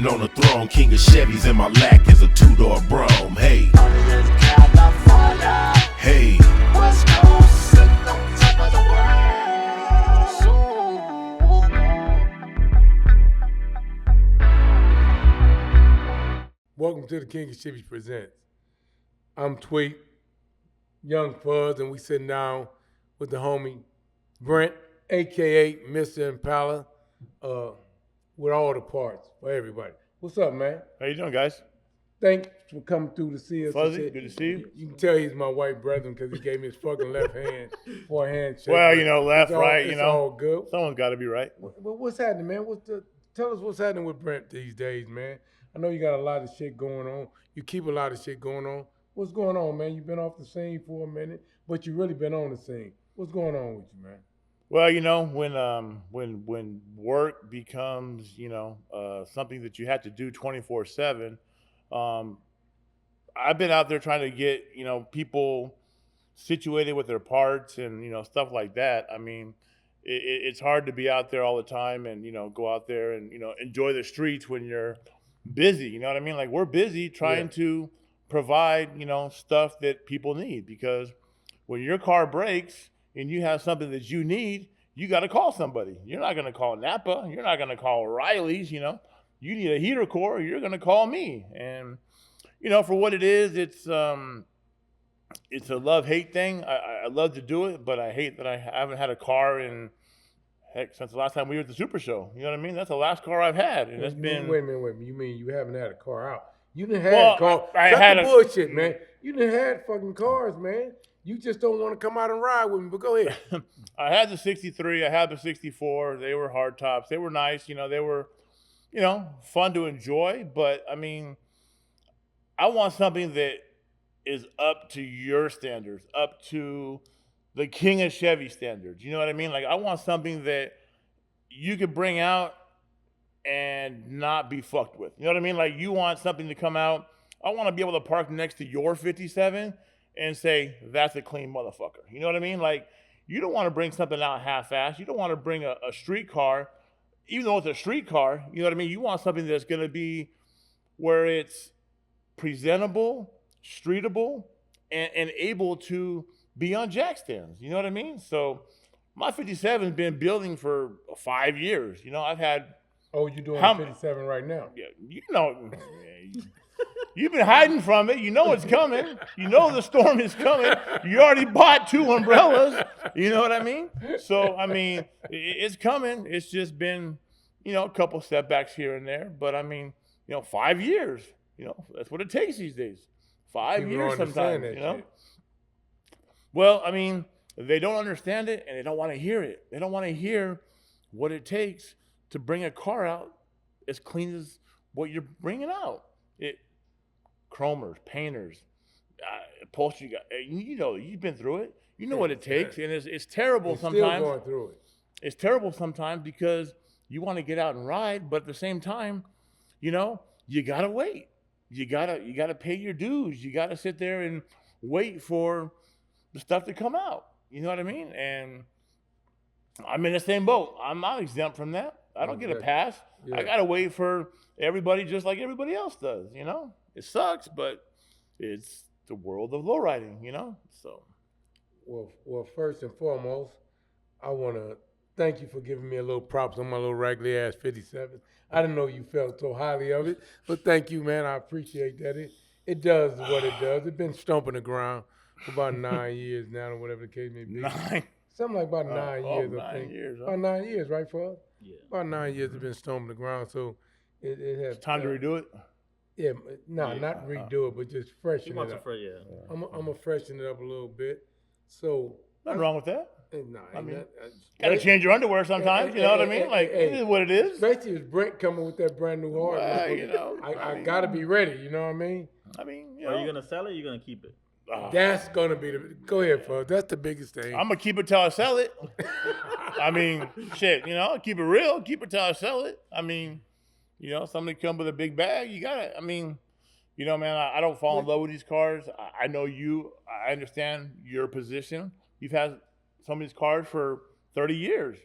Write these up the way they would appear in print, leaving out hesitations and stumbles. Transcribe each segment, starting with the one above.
Sitting on the throne, king of Chevys, and my lack is a two-door Brougham. Hey, hey, West Coast, sitting on top of the world. Welcome to the King of Chevys Presents. I'm Tweet, Young Fuzz, and we sitting down with the homie Brent, a.k.a. Mr. Impala, with all the parts for everybody. What's up, man? How you doing, guys? Thanks for coming through to see us. Fuzzy, good to see you. You can tell he's my white brethren because he gave me his fucking left hand for a handshake. Well, you know, left, right, it's all good. Someone's got to be right. What's happening, man? Tell us what's happening with Brent these days, man. I know you got a lot of shit going on. You keep a lot of shit going on. What's going on, man? You've been off the scene for a minute, but you really been on the scene. What's going on with you, man? Well, you know, when work becomes, something that you have to do 24/7, I've been out there trying to get, people situated with their parts and, stuff like that. I mean, it's hard to be out there all the time and, go out there and, enjoy the streets when you're busy. You know what I mean? Like, we're busy trying to provide, stuff that people need, because when your car breaks and you have something that you need, you got to call somebody. You're not going to call Napa. You're not going to call Riley's. You need a heater core, you're going to call me. And, for what it is, it's a love-hate thing. I love to do it, but I hate that I haven't had a car in, since the last time we were at the Super Show. You know what I mean? That's the last car I've had. And it's been... Wait a minute. You mean you haven't had a car out? You didn't have a car. I had bullshit, man. You didn't have fucking cars, man. You just don't want to come out and ride with me, but go ahead. I had the 63. I had the 64. They were hard tops. They were nice. They were, fun to enjoy. But, I mean, I want something that is up to your standards, up to the King of Chevy standards. You know what I mean? Like, I want something that you could bring out and not be fucked with. You know what I mean? Like, you want something to come out. I want to be able to park next to your 57 and say, that's a clean motherfucker. You know what I mean? Like, you don't want to bring something out half-assed. You don't want to bring a street car, even though it's a street car. You know what I mean? You want something that's going to be where it's presentable, streetable, and able to be on jack stands. You know what I mean? So my 57's been building for 5 years. I've had... Oh, you're doing 57 right now? Yeah, you've been hiding from it. You know it's coming. You know the storm is coming. You already bought 2 umbrellas. You know what I mean? So, I mean, it's coming. It's just been, a couple setbacks here and there. But, I mean, 5 years. That's what it takes these days. 5 years sometimes, shit. Well, I mean, they don't understand it and they don't want to hear it. They don't want to hear what it takes to bring a car out as clean as what you're bringing out. Chromers, painters, upholstery guy. You've been through it. You know what it takes, and it's terrible sometimes. Still going through it. It's terrible sometimes because you want to get out and ride, but at the same time, you gotta wait. You gotta pay your dues. You gotta sit there and wait for the stuff to come out. You know what I mean? And I'm in the same boat. I'm not exempt from that. I don't get a pass. Yeah. I gotta wait for everybody just like everybody else does. It sucks, but it's the world of lowriding. So. Well, first and foremost, I want to thank you for giving me a little props on my little raggedy ass 57. I didn't know you felt so highly of it, but thank you, man. I appreciate that. It does what it does. It's been stomping the ground for about 9 years now, or whatever the case may be. 9? Something like about 9 years, I 9 think. years. Huh? About 9 years, right, Fuzz? Yeah. About 9 years it's been stomping the ground, so it has... It's time to redo it? Yeah, not redo it, but just freshen it up. I'm going to freshen it up a little bit. So... Nothing wrong with that. I mean, gotta change your underwear sometimes. You know what I mean? Like, it is what it is. Especially if Brent coming with that brand new hard. I gotta be ready. You know what I mean? Are you gonna sell it? Or you gonna keep it? That's gonna be the. Go ahead, Fuzz. That's the biggest thing. I'm gonna keep it till I sell it. I mean, shit. Keep it real. Keep it till I sell it. I mean, somebody come with a big bag. You gotta. I mean, man. I don't fall in love with these cars. I know you. I understand your position. You've had some of these cars for 30 years,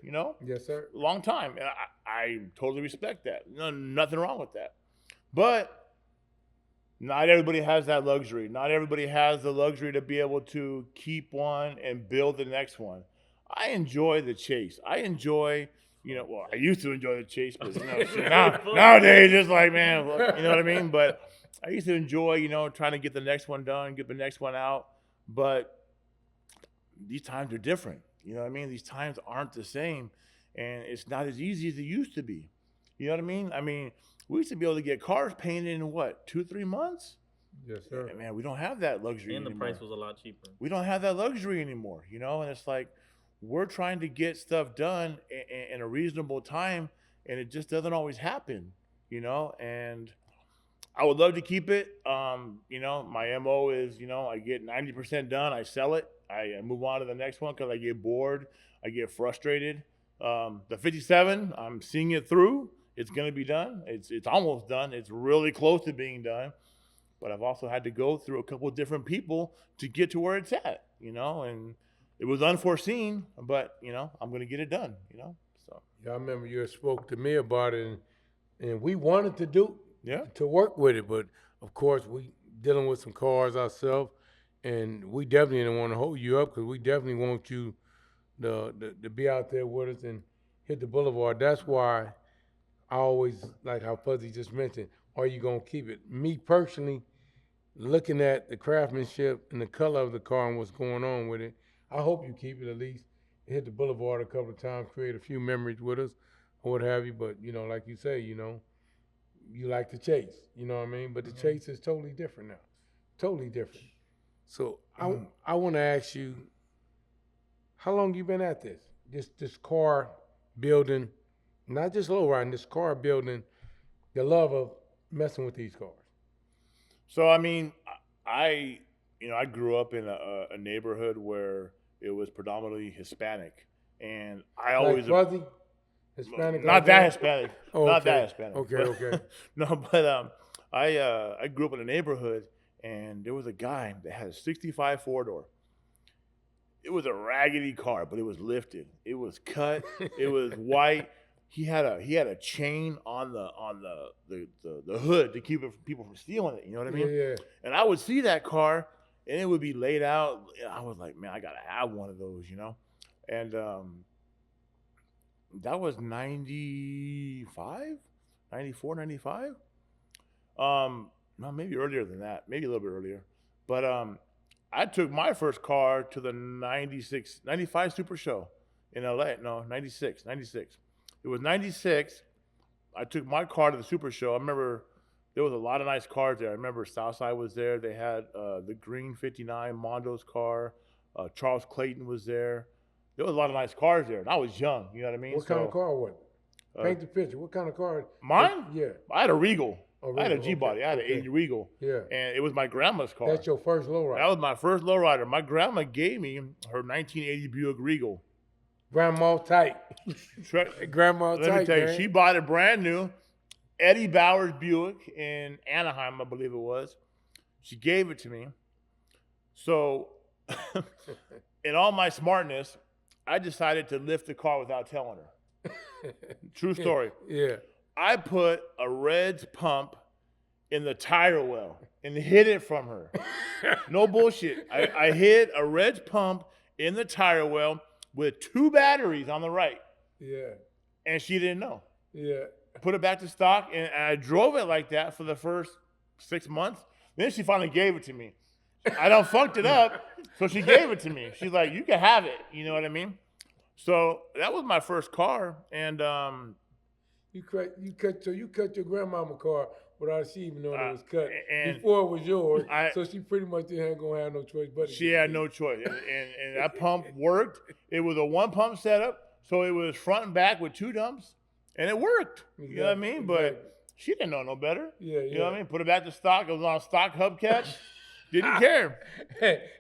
Yes, sir. Long time. And I totally respect that. Nothing wrong with that. But not everybody has that luxury. Not everybody has the luxury to be able to keep one and build the next one. I enjoy the chase. I enjoy, well, I used to enjoy the chase, but nowadays it's like, man, you know what I mean? But I used to enjoy, trying to get the next one done, get the next one out. But these times are different. You know what I mean? These times aren't the same, and it's not as easy as it used to be. You know what I mean? We used to be able to get cars painted in what, 2-3 months? Yes, sir. And man, we don't have that luxury And the anymore. price was a lot cheaper. We don't have that luxury anymore, and it's like we're trying to get stuff done in a reasonable time, and it just doesn't always happen, and I would love to keep it. My MO is, I get 90% done, I sell it, I move on to the next one because I get bored, I get frustrated. The 57, I'm seeing it through. It's going to be done. It's almost done. It's really close to being done. But I've also had to go through a couple of different people to get to where it's at, and it was unforeseen, but, I'm going to get it done, so. Yeah, I remember you had spoke to me about it, and we wanted Yeah. to work with it, but of course we dealing with some cars ourselves, and we definitely didn't want to hold you up because we definitely want you to be out there with us and hit the boulevard. That's why I always like how Fuzzy just mentioned, are you going to keep it? Me personally, looking at the craftsmanship and the color of the car and what's going on with it, I hope you keep it at least. Hit the boulevard a couple of times, create a few memories with us or what have you. But, like you say, you like the chase, you know what I mean? But the chase is totally different now. Totally different. So I want to ask you, how long you been at this? This car building, not just low riding, this car building, the love of messing with these cars. So, I grew up in a neighborhood where it was predominantly Hispanic, and I always Fuzzy, Hispanic. not that Hispanic, Oh, not okay. that Hispanic. Okay. No, but I grew up in a neighborhood, and there was a guy that had a '65 4-door. It was a raggedy car, but it was lifted. It was cut. It was white. He had a chain on the hood to keep people from stealing it. You know what I mean? Yeah. And I would see that car, and it would be laid out. And I was like, man, I gotta have one of those, And that was 95, 94, 95. No, maybe earlier than that, maybe a little bit earlier. But I took my first car to the 95 Super Show in LA. No, 96. It was 96. I took my car to the Super Show. I remember there was a lot of nice cars there. I remember Southside was there. They had the green 59 Mondo's car. Charles Clayton was there. There was a lot of nice cars there. And I was young, you know what I mean? What kind of car was it? Paint the picture. What kind of car? Mine? Yeah. I had a Regal. I had a Regal, G-Body. okay, I had an okay. 80 Regal. Yeah. And it was my grandma's car. That's your first lowrider. That was my first lowrider. My grandma gave me her 1980 Buick Regal. Grandma tight. Grandma Let tight, me tell you, man. she bought it brand new. Eddie Bauer's Buick in Anaheim, I believe it was. She gave it to me. So, in all my smartness, I decided to lift the car without telling her. True story. Yeah. I put a Reds pump in the tire well and hid it from her. No bullshit. I hid a Reds pump in the tire well with 2 batteries on the right. Yeah. And she didn't know. Yeah. I put it back to stock, and I drove it like that for the first 6 months. Then she finally gave it to me. I done fucked it up, so she gave it to me. She's like, you can have it. You know what I mean? So that was my first car, and You cut your grandmama car without she even knowing it was cut and before it was yours. I- So she pretty much didn't gonna have no choice but to she had no choice. And that pump worked. It was a 1-pump setup, so it was front and back with 2 dumps, and it worked. You know what I mean? But she didn't know no better. Yeah, You know what I mean? Put it back to stock. It was on stock hubcaps. Didn't care.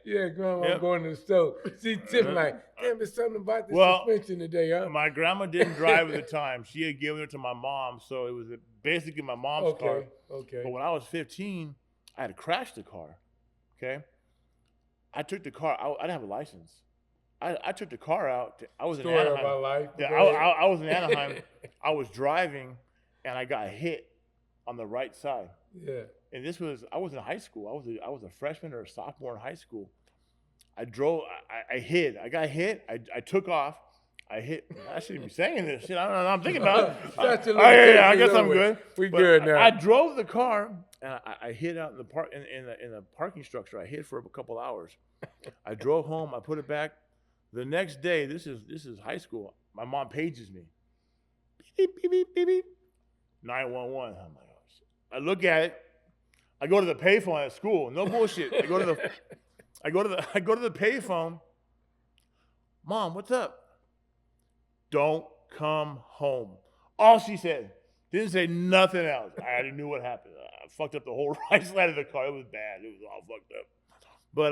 Yeah, grandma Yep. going to the store. She tipping like, damn, there's something about the Well, suspension today, huh? My grandma didn't drive at the time. She had given it to my mom, so it was basically my mom's car. Okay. But when I was 15, I had crashed the car. Okay, I took the car. I didn't have a license. I took the car out. I was Story in of Anaheim. my life. Yeah, Okay. I was in Anaheim. I was driving, and I got hit on the right side. Yeah. And I was in high school. I was a freshman or a sophomore in high school. I drove. I hit. I got hit. I took off. I hit. I shouldn't be saying this shit. I don't know what I'm thinking about. Such a Yeah, I guess limitation, I'm good. We But good now. I drove the car and I hid out in the park in the parking structure. I hid for a couple hours. I drove home. I put it back. The next day, this is high school. My mom pages me. Beep beep beep beep beep. 911. I'm like, oh shit. I look at it. I go to the payphone at school. No bullshit. I go to the payphone. Mom, what's up? Don't come home. All she said. Didn't say nothing else. I already knew what happened. I fucked up the whole right side of the car. It was bad. It was all fucked up. But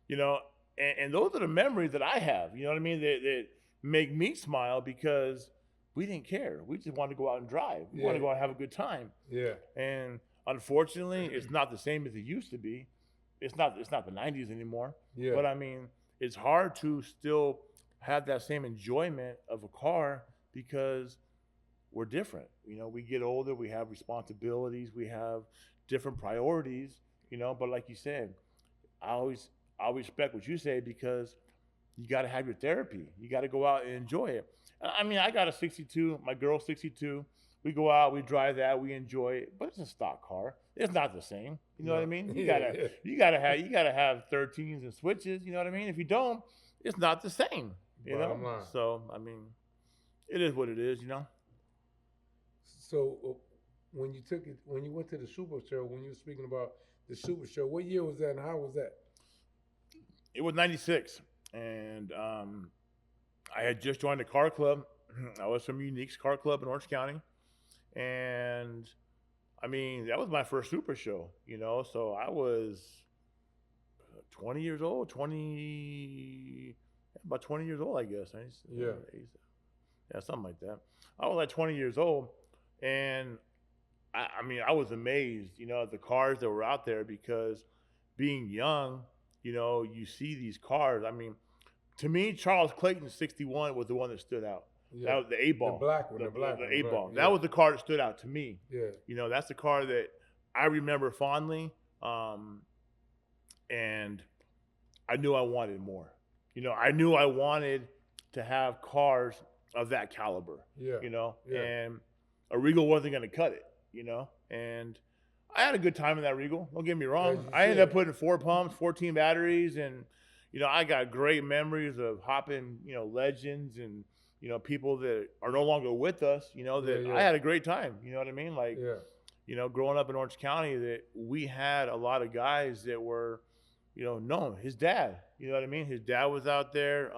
you know, and those are the memories that I have. You know what I mean? That make me smile because we didn't care. We just wanted to go out and drive. We wanted to go out and have a good time. Yeah. And unfortunately, it's not the same as it used to be. It's not the 90s anymore. Yeah. But I mean, it's hard to still have that same enjoyment of a car because we're different. You know, we get older, we have responsibilities, we have different priorities, you know, but like you said, I respect what you say because you got to have your therapy. You got to go out and enjoy it. I mean, I got a 62, my girl's 62. We go out, we drive that, we enjoy it, but it's a stock car. It's not the same. You know what I mean? You gotta have 13s and switches. You know what I mean? If you don't, it's not the same. You know? Line. So I mean, it is what it is. You know. So when you went to the Super Show, when you were speaking about the Super Show, what year was that and how was that? It was '96, and I had just joined a car club. I was from Unique's Car Club in Orange County, and I mean that was my first Super Show. You know, so I was 20 years old, about 20 years old, I guess. Yeah, something like that. I was like 20 years old, and I mean, I was amazed, you know, at the cars that were out there because being young, you know, you see these cars. I mean, to me, Charles Clayton's 61 was the one that stood out. Yeah. That was the 8-ball. The black one. The 8-ball. Right. That was the car that stood out to me. Yeah. You know, that's the car that I remember fondly, and I knew I wanted more. You know, I knew I wanted to have cars of that caliber. Yeah. You know, and a Regal wasn't going to cut it. You know, and I had a good time in that Regal. Don't get me wrong. I ended up putting 4 pumps, 14 batteries, and you know, I got great memories of hopping, you know, legends and you know, people that are no longer with us. You know, that I had a great time. You know what I mean? Like, you know, growing up in Orange County, that we had a lot of guys that were, you know, known. His dad, you know what I mean? His dad was out there.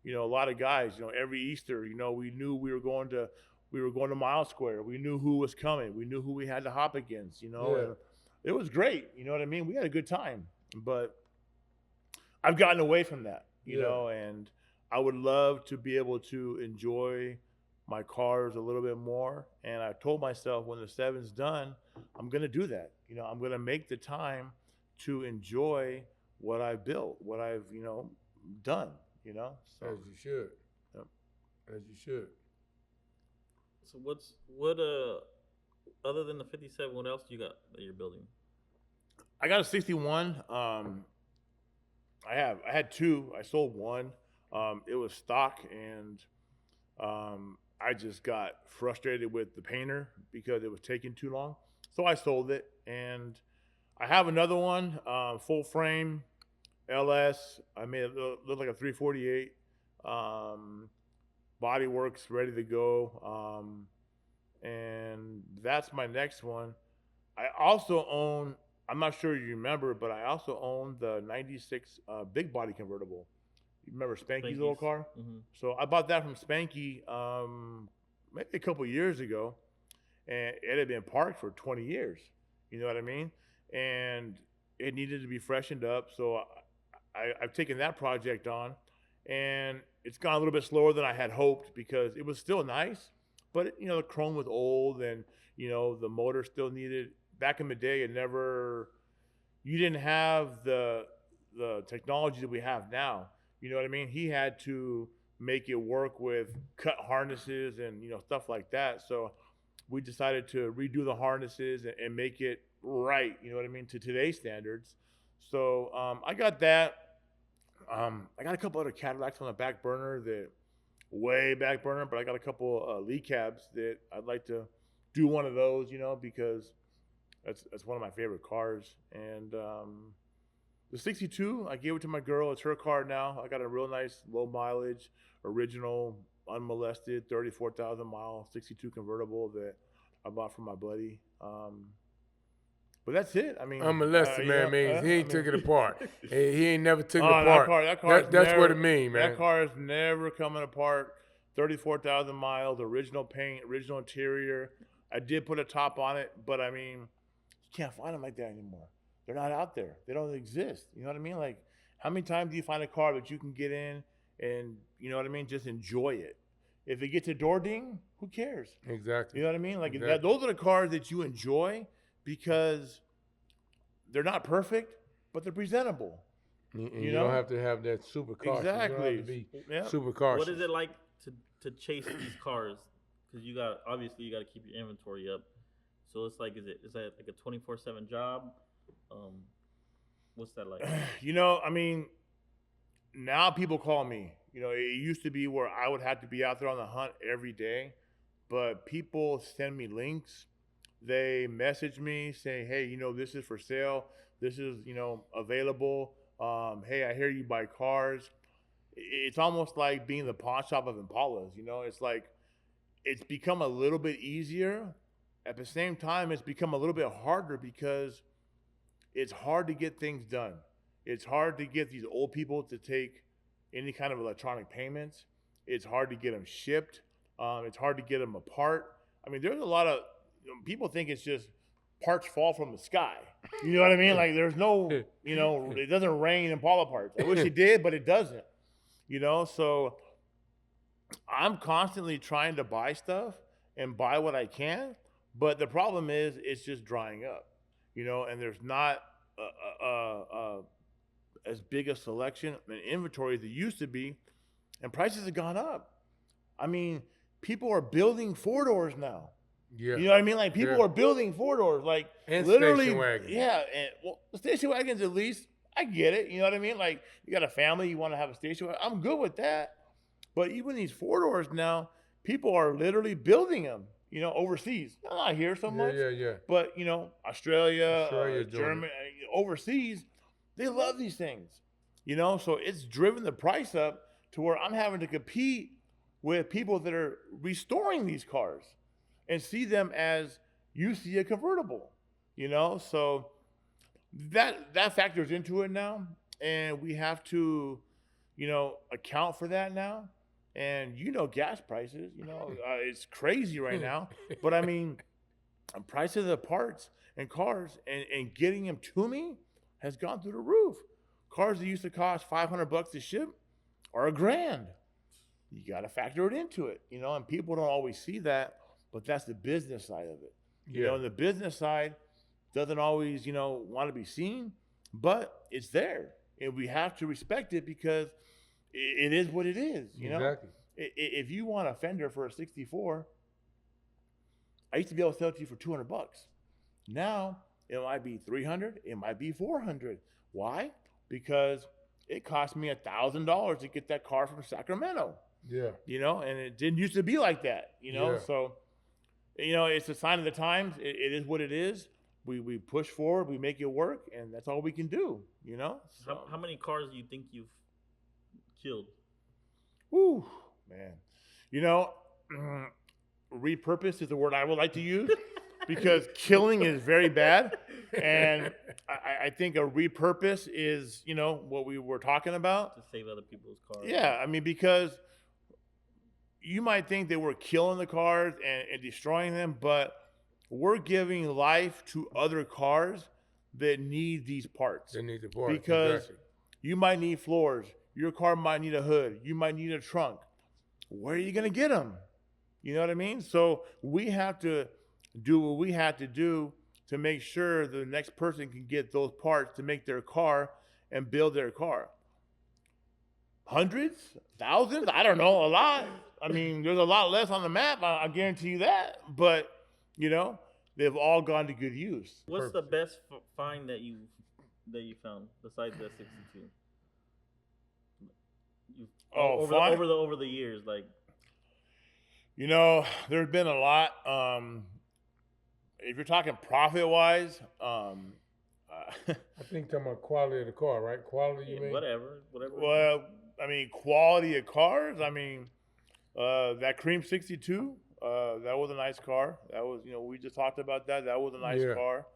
You know, a lot of guys. You know, every Easter, you know, we knew we were going to Mile Square. We knew who was coming. We knew who we had to hop against. You know, and it was great. You know what I mean? We had a good time. But I've gotten away from that. You know, and I would love to be able to enjoy my cars a little bit more. And I told myself when the 7's done, I'm going to do that. You know, I'm going to make the time to enjoy what I've built, what I've, you know, done, you know. So, as you should. Yep. As you should. So what other than the 57, what else you got that you're building? I got a 61. I had 2. I sold 1. It was stock, and I just got frustrated with the painter because it was taking too long. So I sold it, and I have another one, full frame, LS. I made it look like a 348. Body works, ready to go. And that's my next one. I also own, I'm not sure you remember, but I also own the 96 big body convertible. You remember Spanky's little car? Mm-hmm. So I bought that from Spanky maybe a couple years ago, and it had been parked for 20 years. You know what I mean? And it needed to be freshened up. So I've taken that project on, and it's gone a little bit slower than I had hoped because it was still nice, but you know, the chrome was old, and you know, the motor still needed. Back in the day, you didn't have the technology that we have now. You know what I mean? He had to make it work with cut harnesses and, you know, stuff like that. So we decided to redo the harnesses and make it right. You know what I mean, to today's standards. So I got that. I got a couple other Cadillacs on the back burner that way back burner, but I got a couple Lee cabs that I'd like to do one of those, because that's one of my favorite cars. And the 62, I gave it to my girl. It's her car now. I got a real nice low mileage, original, unmolested, 34,000 mile 62 convertible that I bought from my buddy. But that's it. I mean, Unmolested, man, means he ain't took it apart. He ain't never took it Oh, apart. That's what it means, man. That car is never coming apart. 34,000 miles, original paint, original interior. I did put a top on it, but I mean, you can't find them like that anymore. They're not out there. They don't exist. You know what I mean? Like, how many times do you find a car that you can get in and, you know what I mean, just enjoy it? If it gets a door ding, who cares? Exactly. You know what I mean? Like, Exactly. those are the cars that you enjoy because they're not perfect, but they're presentable. And You you know? don't have to have that super caution. You don't have Exactly. to be Yeah. super cautious. What is it like to chase these cars? Because you got obviously you got to keep your inventory up. So it's like, is that like a 24/7 job? What's that like? I mean, now people call me. It used to be where I would have to be out there on the hunt every day, but people send me links. They message me saying, hey, this is for sale. This is, available. Hey, I hear you buy cars. It's almost like being the pawn shop of Impalas. It's like, it's become a little bit easier. At the same time, it's become a little bit harder because it's hard to get things done. It's hard to get these old people to take any kind of electronic payments. It's hard to get them shipped. It's hard to get them apart. I mean, there's a lot of people think it's just parts fall from the sky. You know what I mean? Like there's no, it doesn't rain Impala parts. I wish it did, but it doesn't. So I'm constantly trying to buy stuff and buy what I can, but the problem is it's just drying up. And there's not as big a selection and inventory as there used to be, and prices have gone up. I mean, people are building 4-doors now. Yeah. You know what I mean? Like people are building 4-doors, like And literally. station wagons. Yeah, and the station wagons at least I get it. You know what I mean? Like you got a family, you want to have a station wagon. I'm good with that. But even these 4-doors now, people are literally building them. Overseas, not here so much. Yeah. But Australia, Australia's doing Germany, overseas, they love these things. So it's driven the price up to where I'm having to compete with people that are restoring these cars and see them as you see a convertible. So that factors into it now, and we have to, account for that now. And gas prices, it's crazy right now. But I mean, the price of the parts and cars and getting them to me has gone through the roof. Cars that used to cost $500 to ship are $1,000. You got to factor it into it, and people don't always see that, but that's the business side of it. Yeah. And the business side doesn't always, want to be seen, but it's there. And we have to respect it because it is what it is, Exactly. If you want a fender for a 64, I used to be able to sell it to you for $200. Now it might be $300, it might be $400. Why? Because it cost me $1,000 to get that car from Sacramento. Yeah. And it didn't used to be like that. Yeah. So it's a sign of the times. It is what it is. We push forward, we make it work, and that's all we can do. So, How many cars do you think you've killed? whew, man. Repurpose is the word I would like to use because killing is very bad. And I think a repurpose is, what we were talking about. To save other people's cars. Yeah, I mean, because you might think that we're killing the cars and destroying them, but we're giving life to other cars that need these parts. They need the parts. Because Exactly. you might need floors. Your car might need a hood. You might need a trunk. Where are you going to get them? You know what I mean? So we have to do what we have to do to make sure the next person can get those parts to make their car and build their car. Hundreds? Thousands? I don't know. A lot. I mean, there's a lot less on the map. I guarantee you that. But You know, they've all gone to good use. What's the best find that you found besides that 62? You Oh, over fine. over the years, like You know, there's been a lot. If you're talking profit wise, I think talking about quality of the car, right? Quality, you mean? whatever. well, I mean, quality of cars. I mean, that Cream 62, that was a nice car. That was, we just talked about that. That was a nice Yeah. car.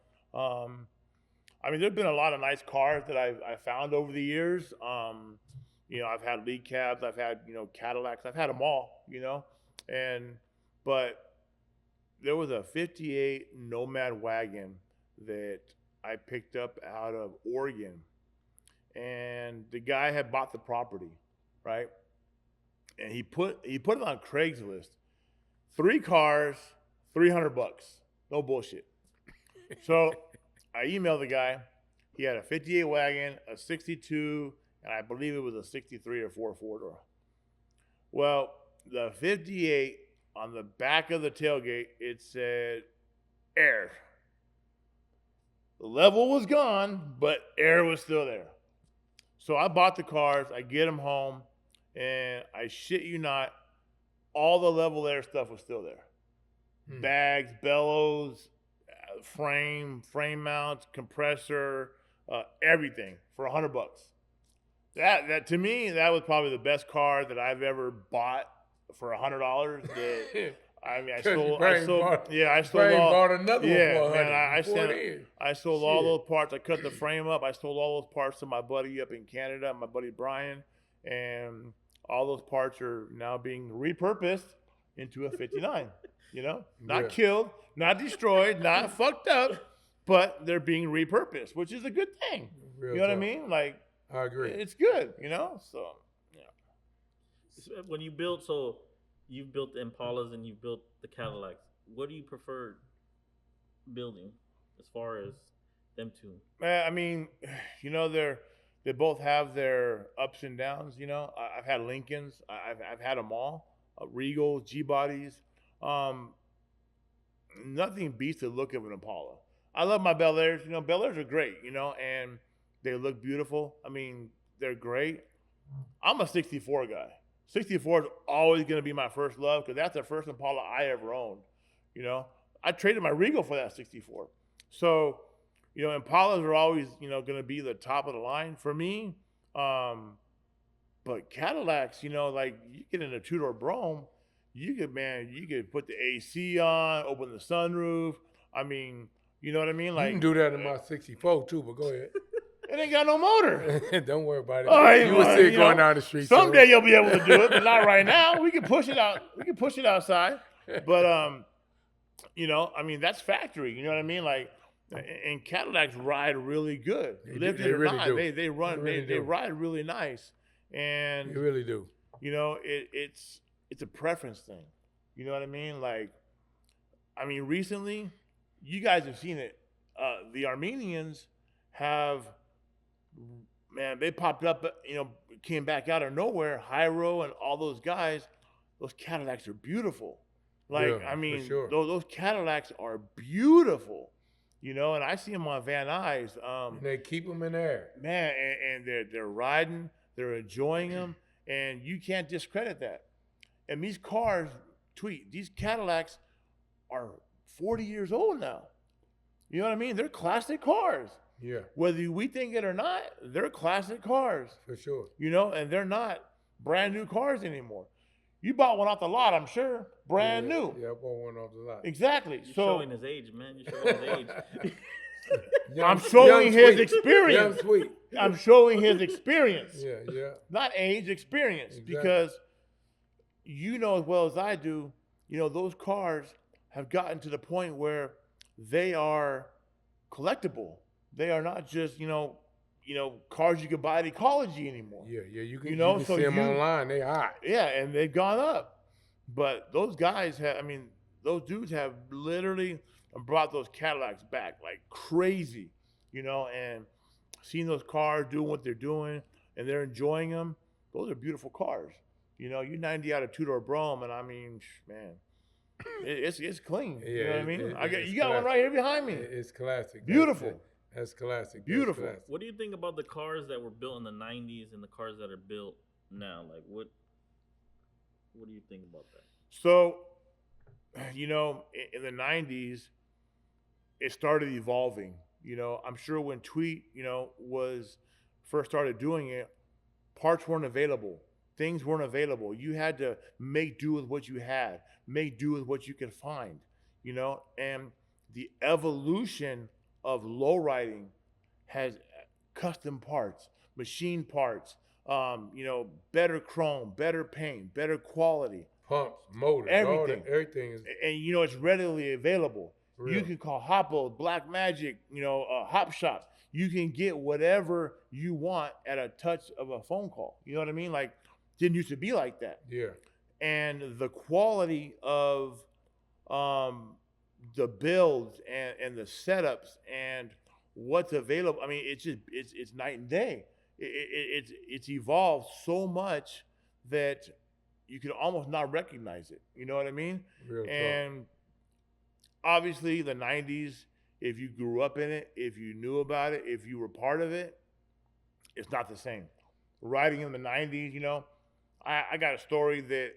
I mean, there've been a lot of nice cars that I found over the years. I've had lead cabs, I've had, Cadillacs, I've had them all, but there was a 58 Nomad wagon that I picked up out of Oregon, and the guy had bought the property, right? And he put it on Craigslist. 3 cars, $300, no bullshit. So I emailed the guy. He had a 58 wagon, a 62, and I believe it was a 63 or 4-door. Well, the 58 on the back of the tailgate, it said air. The level was gone, but air was still there. So I bought the cars, I get them home, and I shit you not, all the level air stuff was still there. Bags, bellows, frame mounts, compressor, everything for $100. That to me, that was probably the best car that I've ever bought for $100. I mean, I sold bought another one for 100. Man, I sold all those parts. I cut the frame up. I sold all those parts to my buddy up in Canada, my buddy Brian, and all those parts are now being repurposed into a 59. Not killed, not destroyed, not fucked up, but they're being repurposed, which is a good thing. Real you know talk. what I mean? Like, I agree. it's good, So, yeah. when you've built the Impalas and you've built the Cadillacs. What do you prefer building as far as them two? I mean, they both have their ups and downs. I've had Lincolns. I've had them all. Regals, G bodies. Nothing beats the look of an Impala. I love my Bel Airs. Bel Airs are great. And they look beautiful. I mean, they're great. I'm a 64 guy. 64 is always going to be my first love because that's the first Impala I ever owned. I traded my Regal for that 64. So, Impalas are always, going to be the top of the line for me. But Cadillacs, like you get in a 2-door Brougham, you could put the AC on, open the sunroof. I mean, you know what I mean? Like, you can do that in my 64 too, but go ahead. It ain't got no motor. Don't worry about it. Right, you will see it going down the street. Someday you'll be able to do it, but not right now. We can push it out. We can push it outside. But I mean, that's factory. You know what I mean? Like, and Cadillacs ride really good. Lifted or really not, do. they ride really nice. And They really do. It's a preference thing. You know what I mean? Like, I mean, recently, you guys have seen it. The Armenians have, man, they popped up, came back out of nowhere. Hyro and all those guys, those Cadillacs are beautiful. Like, Yeah, I mean, sure. those Cadillacs are beautiful, and I see them on Van Nuys. And they keep them in there. Man, and they're riding, they're enjoying them, and you can't discredit that. And these cars, these Cadillacs are 40 years old now. You know what I mean? They're classic cars. Yeah, Whether we think it or not, they're classic cars. for sure. And they're not brand new cars anymore. You bought one off the lot, I'm sure, brand new. Yeah, I bought one off the lot. Exactly. You're So showing his age, man. You're showing his age. I'm showing his Young experience. sweet. I'm showing his experience. Yeah. Not age, experience. Exactly. Because you know as well as I do, those cars have gotten to the point where they are collectible. They are not just, cars you could buy at Ecology anymore. Yeah. You can, So you can see them online. They hot. Yeah, and they've gone up. But those guys those dudes have literally brought those Cadillacs back like crazy, and seeing those cars doing what they're doing and they're enjoying them. Those are beautiful cars. You 90 out of 2-door Brougham, and I mean, man, It's clean. Yeah, you know what I mean? it's You got one classic. right here behind me. It's classic. Beautiful. That's classic. Beautiful. That's classic. What do you think about the cars that were built in the '90s and the cars that are built now? Like, what do you think about that? So, in the '90s, it started evolving. I'm sure when Tweet, was first started doing it, parts weren't available. Things weren't available. You had to make do with what you had, make do with what you could find, and the evolution of lowriding has custom parts, machine parts, better chrome, better paint, better quality, Pumps, motors, everything. Everything is And it's readily available. real. You can call Hoppo, Black Magic, Hop Shops. You can get whatever you want at a touch of a phone call. You know what I mean? Like, didn't used to be like that. Yeah. And the quality of the builds and the setups and what's available. I mean, it's night and day. It's evolved so much that you can almost not recognize it. You know what I mean? Real talk. And obviously the '90s, if you grew up in it, if you knew about it, if you were part of it, it's not the same. Riding in the '90s, I got a story that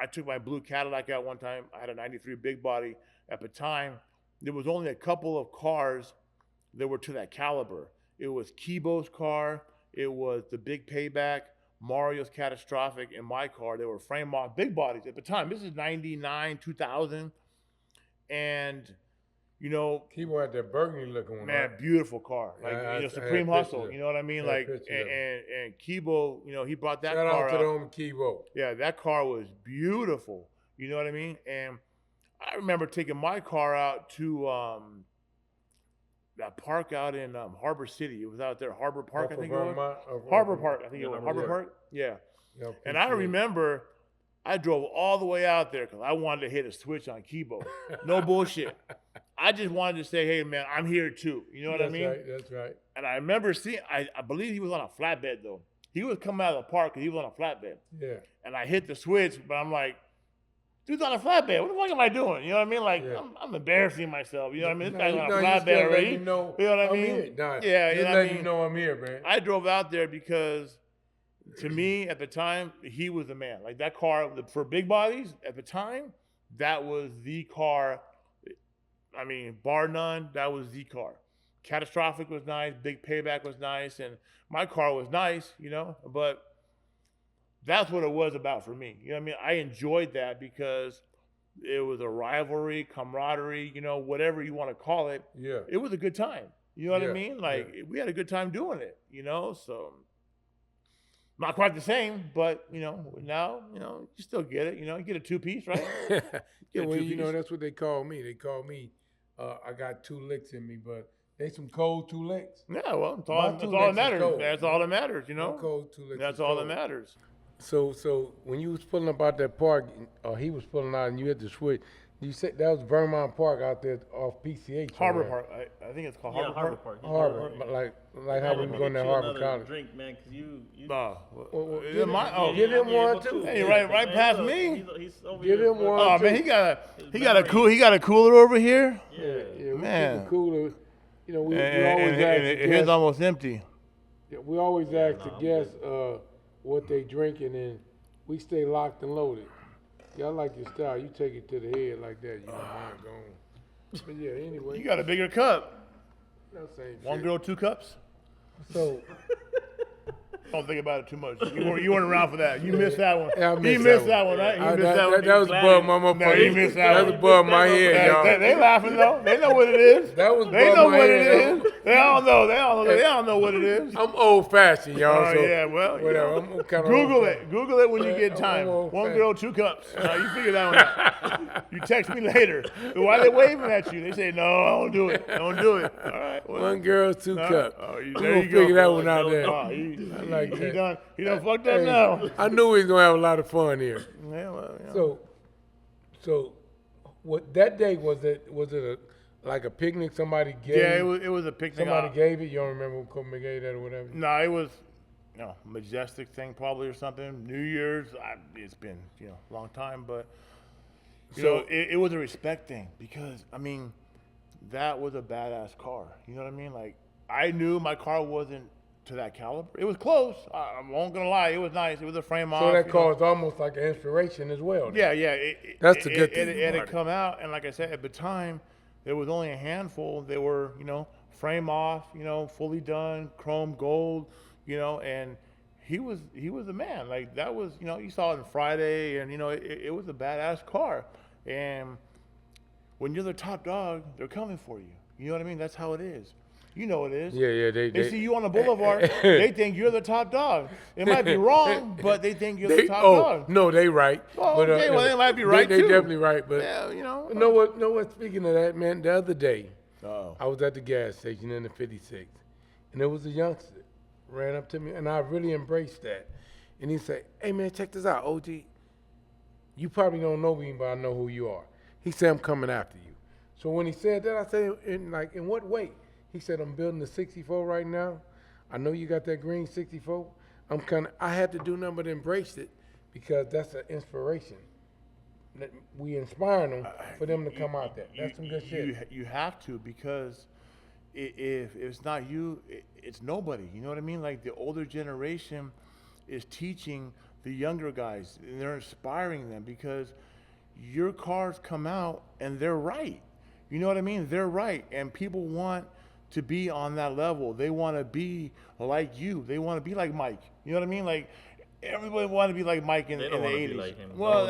I took my blue Cadillac out one time. I had a '93 big body. At the time, there was only a couple of cars that were to that caliber. It was Kibo's car, it was the Big Payback, Mario's Catastrophic, and my car. They were frame off big bodies at the time. This is '99, 2000, and Kibo had that burgundy looking one. man, right? beautiful car, like I had Supreme a Hustle. picture. You know what I mean? I had a Like, picture of and Kibo, he brought that Shout car out to the out. homie Kibo. Yeah, that car was beautiful. You know what I mean? And I remember taking my car out to that park out in Harbor City. It was out there, Harbor Park, I think it was. Harbor Park, I think it was. Harbor Park? Yeah. Yeah, And I appreciate it. remember I drove all the way out there because I wanted to hit a switch on Kibo. No bullshit. I just wanted to say, hey, man, I'm here too. You know what I mean? Right, that's right. And I remember seeing, I believe he was on a flatbed, though. He was coming out of the park because he was on a flatbed. Yeah. And I hit the switch, but I'm like, dude's on a flatbed. What the fuck am I doing? You know what I mean? Like, Yeah. I'm embarrassing myself. You know what I mean? This guy's on a you flatbed still let already. You know what I I'm mean? here. Nah, Yeah, just you know what I letting you mean? know I'm here, man. I drove out there because, to me, at the time, he was the man. Like, that car, for big bodies, at the time, that was the car. I mean, bar none, that was the car. Catastrophic was nice. Big Payback was nice. And my car was nice, but that's what it was about for me. You know what I mean? I enjoyed that because it was a rivalry, camaraderie, whatever you want to call it. Yeah. It was a good time. You know what I Yeah, mean? Like, we had a good time doing it, so not quite the same, but, now, you still get it. You get a two-piece, right? Yeah, Get a well, two-piece. that's what they call me. They call me, I got 2 licks in me, but they some cold 2 licks. Yeah, well, that's My all, two that's all that licks is matters. cold. That's all that matters, My cold 2 licks That's is all cold. that matters. So when you was pulling up out that park, or he was pulling out and you had to switch, you said that was Vermont Park out there off PCH. Harbor somewhere. Park. I think it's called Yeah, Harbor Harbor Park. Park. Harbor, but like how we was going to Harbor College. Drink, man, because you Nah, Well, is get it my- oh, Give him yeah, one but too. Hey, right past me. He's over Give here him for- one. Oh too. man, he got a memory. cool. He got a cooler over here. Yeah. Yeah, we Man. keep it cooler. We always And ask the his guests. almost empty. We always ask the I'm guests what they drinking, and we stay locked and loaded. Yeah, I like your style. You take it to the head like that. You know, man, go on. But yeah, anyway. You got a bigger cup. that same One shit. girl, 2 cups. So Don't think about it too much. You weren't around for that. You missed that one. Yeah, I He missed missed that that one, right? He I- missed that one. that was above my No, motherfucker. you missed that That one. was above my head, They, y'all. they laughing though. They know what it is. That was They above know my what it head, is. They all know. They all know what it is. I'm old fashioned, y'all. Oh so yeah, well, whatever. I'm kind of Google it. Google it when you get I'm time. old One fashioned. girl, 2 cups. You figure that one out. You text me later. Why they waving at you? They say, no, I don't do it. I don't do it. All right. Well, One girl, 2 no. cups. Oh, We there gonna you go. figure that one out Oh, there. Oh, he like that. He done fucked up Hey, now. I knew we was gonna have a lot of fun here. Yeah, well, yeah. So, what that day was it? Was it like a picnic? Somebody gave? Yeah, it was a picnic. Somebody gave it. You don't remember who come and gave that or whatever? No, it was, Majestic thing probably or something. New Year's. It's been a long time, but So it was a respect thing because, I mean, that was a badass car. You know what I mean? Like, I knew my car wasn't to that caliber. It was close. I won't gonna lie. It was nice. It was a frame off. So that car is almost like an inspiration as well. Yeah, yeah. That's the good thing It about had it. come out, and like I said, at the time, there was only a handful. They were, frame off, fully done, chrome gold, and he was the man. Like that was, you saw it on Friday, and it was a badass car. And when you're the top dog, they're coming for you. You know what I mean? That's how it is. You know it is. Yeah, They see you on the boulevard, they think you're the top dog. It might be wrong, but they think you're the top dog. No, they right. Oh, okay, well, they might be right, They too. definitely right. But Yeah, know what? Speaking of that, man, the other day, Oh. I was at the gas station in the 56, and there was a youngster ran up to me, and I really embraced that. And he said, "Hey, man, check this out, OG. You probably don't know me, but I know who you are." He said, "I'm coming after you." So when he said that, I said, in what way? He said, "I'm building the 64 right now. I know you got that green 64. I had to do nothing but embrace it because that's an inspiration. We inspiring them for them to come out there. That's some good shit." You have to, because if it's not you, it's nobody. You know what I mean? Like the older generation is teaching the younger guys, and they're inspiring them because your cars come out and they're right. You know what I mean? They're right, and people want to be on that level. They want to be like you. They want to be like Mike. You know what I mean? Like everybody want to be like Mike in the don't wanna be 80s. like him. Well,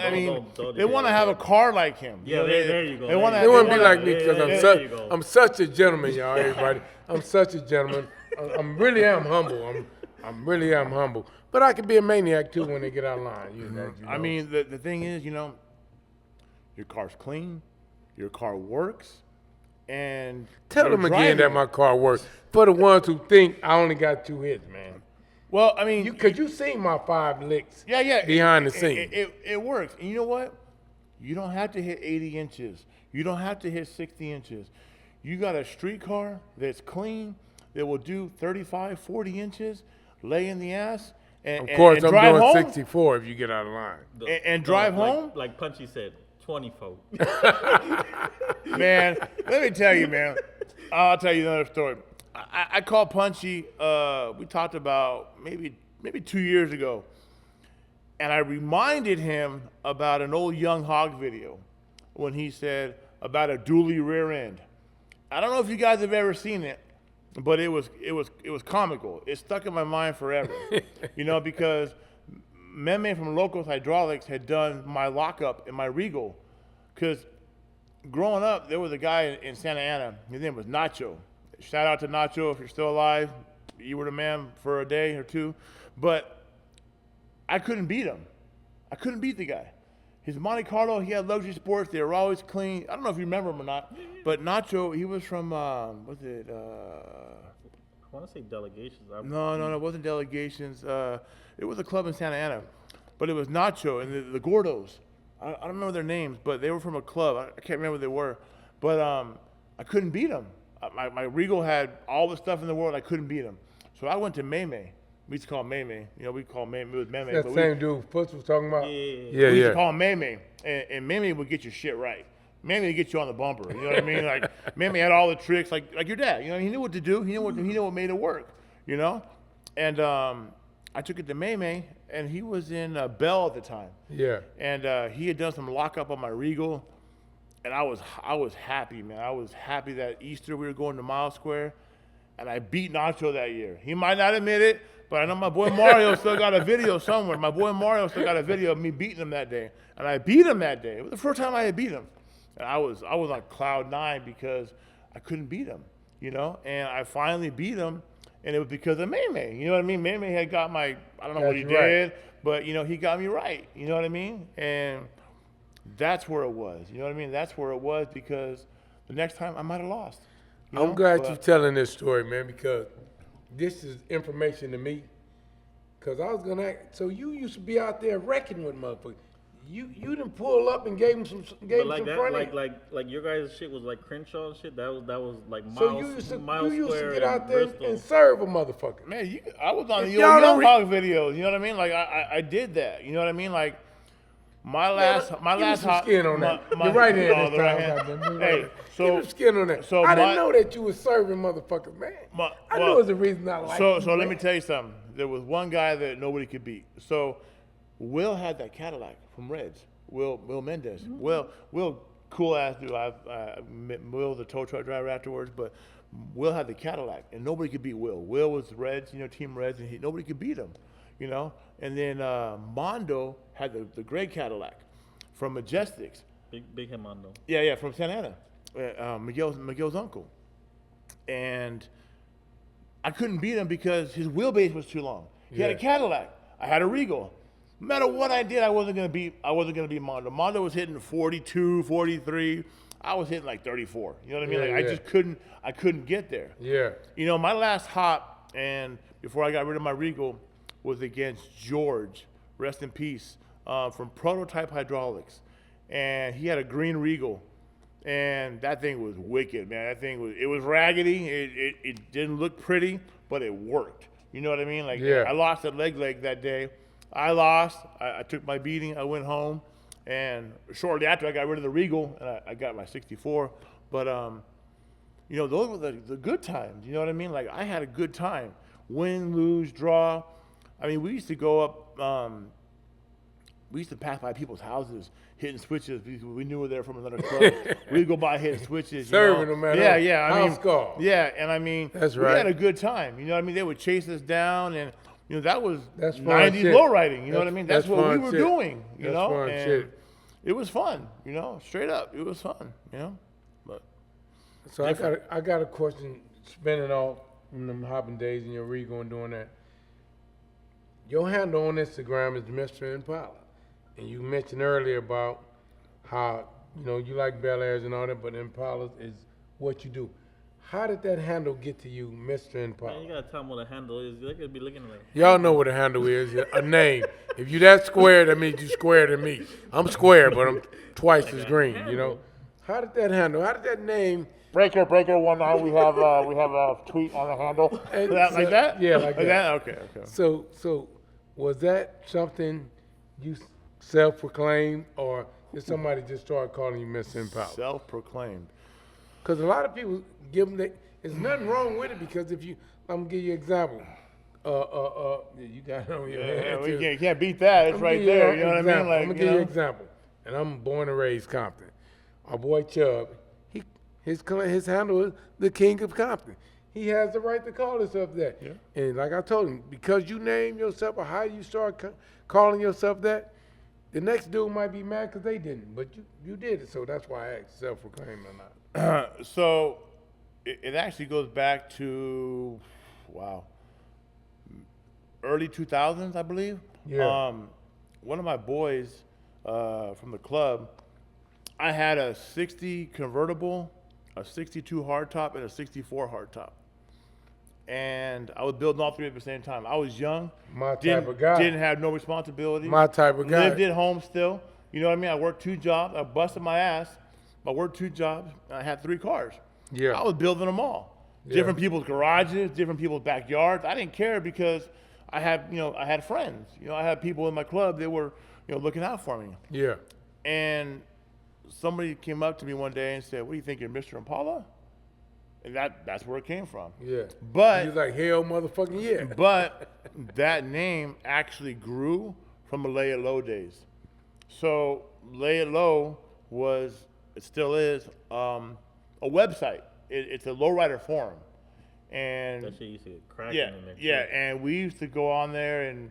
Don't they want to have a car like him. Yeah, there you go. They want They want to be wanna- like me because there you go. I'm such a gentleman, y'all. Everybody, I'm such a gentleman. I'm really am humble. I'm really am humble. But I can be a maniac too when they get out of line. You know. I mean, the thing is, your car's clean, your car works, and Tell you're them again that driving. my car works. For the ones who think I only got 2 hits, man. Well, I mean, Cause you seen my 5 licks. yeah, behind the it- scene. it works. And you know what? You don't have to hit 80 inches. You don't have to hit 60 inches. You got a street car that's clean, that will do 35, 40 inches, lay in the ass, and, Of course, and I'm drive doing home, 64 if you get out of line. and drive home. Like Punchy said, 24. Man, let me tell you, man. I'll tell you another story. I called Punchy. We talked about maybe 2 years ago, and I reminded him about an old Young Hog video when he said about a dually rear end. I don't know if you guys have ever seen it, but it was comical. It stuck in my mind forever, because Mendez from Locos Hydraulics had done my lockup in my Regal, because growing up, there was a guy in Santa Ana. His name was Nacho. Shout out to Nacho if you're still alive. You were the man for a day or two. But I couldn't beat him. I couldn't beat the guy. His Monte Carlo, he had luxury sports. They were always clean. I don't know if you remember him or not. But Nacho, he was from, I want to say delegations. No, it wasn't Delegations. It was a club in Santa Ana. But it was Nacho and the Gordos. I don't remember their names, but they were from a club. I can't remember what they were. But I couldn't beat them. My Regal had all the stuff in the world. I couldn't beat them. So I went to Meme. We used to call him Meme. We call Meme. It was Meme. That but same dude Foots was talking about? Yeah. we used to call him Meme. And Meme would get your shit right. Meme would get you on the bumper. You know what I mean? Like, Meme had all the tricks, like your dad. He knew what to do. He knew what made it work. And I took it to Meme, and he was in Bell at the time. Yeah. And he had done some lockup on my Regal, and I was happy, man. I was happy that Easter we were going to Mile Square, and I beat Nacho that year. He might not admit it, but I know my boy Mario still got a video somewhere. My boy Mario still got a video of me beating him that day, and I beat him that day. It was the first time I had beat him, and I was on cloud 9 because I couldn't beat him, And I finally beat him, and it was because of Meme. You know what I mean? Meme had got I don't know what he did, but he got me right. You know what I mean? And that's where it was. You know what I mean? That's where it was, because the next time I might have lost. I'm glad you're telling this story, man, because this is information to me. Because I was going to ask, so you used to be out there wrecking with motherfuckers. You didn't pull up and gave him some like your guys' shit was like Crenshaw and shit. That was like Miles, So you used to Square get out there Bristol. and serve a motherfucker. Man, I was on If the y'all old don't Young Hog videos. You know what I mean? Like I did that. You know what I mean? Like My last Give me some hot. skin on that. my- Your right hand oh, this the right time, hand. goddamn. Hey, Give so me skin on that. so I didn't my- know that you was serving motherfuckers, man. I well, knew it was a reason I liked you. So let me man. tell you something. There was one guy that nobody could beat. So Will had that Cadillac from Reds. Will Mendez. Will cool ass dude. I met Will, the tow truck driver, afterwards. But Will had the Cadillac, and nobody could beat Will. Will was Reds, Team Reds, and nobody could beat him, And then Mondo had the gray Cadillac from Majestics. Big head Mondo. Yeah, from Santa Ana, Miguel's uncle. And I couldn't beat him because his wheelbase was too long. He had a Cadillac. I had a Regal. No matter what I did, I wasn't gonna beat Mondo. Mondo was hitting 42, 43. I was hitting like 34. You know what I mean? Yeah, I just couldn't get there. Yeah. My last hop, and before I got rid of my Regal, was against George, rest in peace, from Prototype Hydraulics. And he had a green Regal. And that thing was wicked, man. It was raggedy. It didn't look pretty, but it worked. You know what I mean? Like, Yeah. I lost at leg that day. I lost. I took my beating. I went home. And shortly after, I got rid of the Regal, and I got my 64. But, those were the good times. You know what I mean? Like, I had a good time. Win, lose, draw. I mean, we used to go up, we used to pass by people's houses hitting switches because we knew we were there from another club. We'd go by hitting switches. Serving them at house call. Yeah, and I mean, That's we right. had a good time. You know what I mean? They would chase us down, and that was That's fun 90s shit. low riding. You know what I mean? That's what we fun were shit. doing. You That's know, fun and shit. it was fun. Straight up, it was fun. But So I got a question. Spinning off from them hopping days in your Regal and doing that. Your handle on Instagram is Mr Impala, and you mentioned earlier about how you like Bel Airs and all that, but Impalas is what you do. How did that handle get to you, Mr. Impala? Man, you gotta tell them what a handle is. They could be looking like. Y'all know what a handle is, a name. If you that square, that means you square than me. I'm square, but I'm twice as green, How did that handle? How did that name? Breaker 19. We have a tweet on the handle. Like that? Yeah, like that. Okay. So was that something you self-proclaimed, or did somebody just start calling you Mr. Impala? Self-proclaimed. Because a lot of people give them there's nothing wrong with it, because if you, I'm gonna give you an example. You got it on your hand too. You can't beat that. It's right there. You know what I mean? Like, I'm gonna give you an example. And I'm born and raised Compton. Our boy Chubb, his handle is the King of Compton. He has the right to call himself that. Yeah. And like I told him, because you name yourself or how you start calling yourself that, the next dude might be mad because they didn't, but you did it. So that's why I asked, self-proclaimed or not. So it actually goes back to, early 2000s, I believe. Yeah. One of my boys from the club, I had a 60 convertible, a 62 hardtop, and a 64 hardtop. And I was building all three at the same time. I was young. My type of guy. Didn't have no responsibility. My type of guy. Lived at home still. You know what I mean? I worked 2 jobs. I busted my ass. I worked 2 jobs, and I had 3 cars. Yeah. I was building them all. Yeah. Different people's garages, different people's backyards. I didn't care because I had friends. I had people in my club that were, looking out for me. Yeah. And somebody came up to me one day and said, "What do you think, you're Mr. Impala?" And that's where it came from. Yeah. But He's like, hell motherfucking yeah. But that name actually grew from the Lay It Low days. So Lay It Low it still is, a website. It's a lowrider forum. And That shit used to get cracking yeah, in there. yeah, too. and we used to go on there, and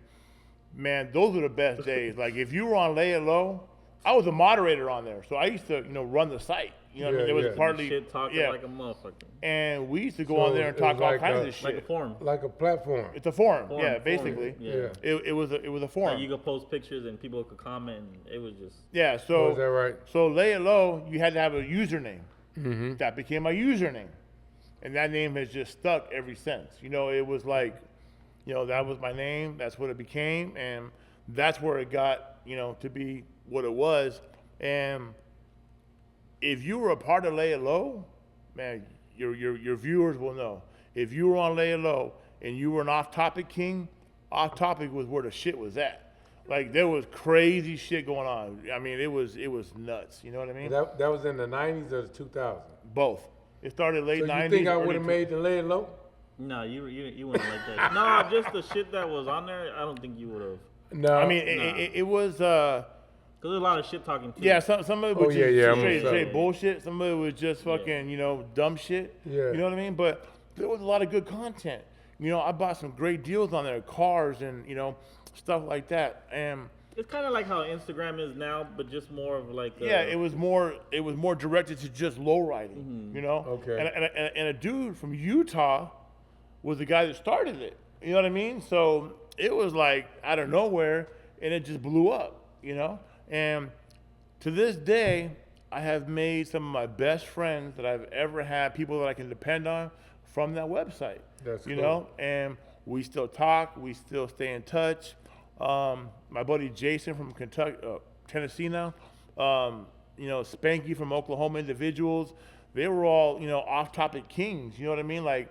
man, those were the best days. Like, if you were on Lay It Low, I was a moderator on there, so I used to, run the site. You know what I mean? There was Yeah. partly Shit talking like a motherfucker. and we used to go So on there and it talk was all like kinds a- of shit. Like a forum. Like a platform. It's a forum, Forum, yeah, forum. basically. Yeah. It was a forum. Like you could post pictures and people could comment, and it was just. Yeah, Oh, so is that right? so Lay It Low, you had to have a username. Mm-hmm. That became my username, and that name has just stuck ever since. It was like, that was my name. That's what it became, and that's where it got, to be what it was. And if you were a part of Lay It Low, man, your viewers will know. If you were on Lay It Low and you were an off-topic king, off-topic was where the shit was at. Like there was crazy shit going on. I mean, it was nuts. You know what I mean? That was in the 90s or the 2000s? Both. It started late So 90s. you think I would early have made the lay it low? No, you wouldn't like that. No, just the shit that was on there. I don't think you would have. No. I mean, it was. Cause there's a lot of shit talking too. Yeah, some of it was just I'm straight sorry. bullshit. Some of it was just fucking, you know, dumb shit. Yeah. You know what I mean? But there was a lot of good content. You know, I bought some great deals on there, cars and, you know, stuff like that. And It's kind of like how Instagram is now, but just more of like. it was more directed to just low riding, you know? Okay. And a dude from Utah was the guy that started it. You know what I mean? So it was like out of nowhere and it just blew up, you know? And to this day, I have made some of my best friends that I've ever had, people that I can depend on from that website. That's you cool. know, and we still talk, we still stay in touch. My buddy Jason from Kentucky, Tennessee now, you know, Spanky from Oklahoma Individuals, they were all, you know, off-topic kings, you know what I mean? Like,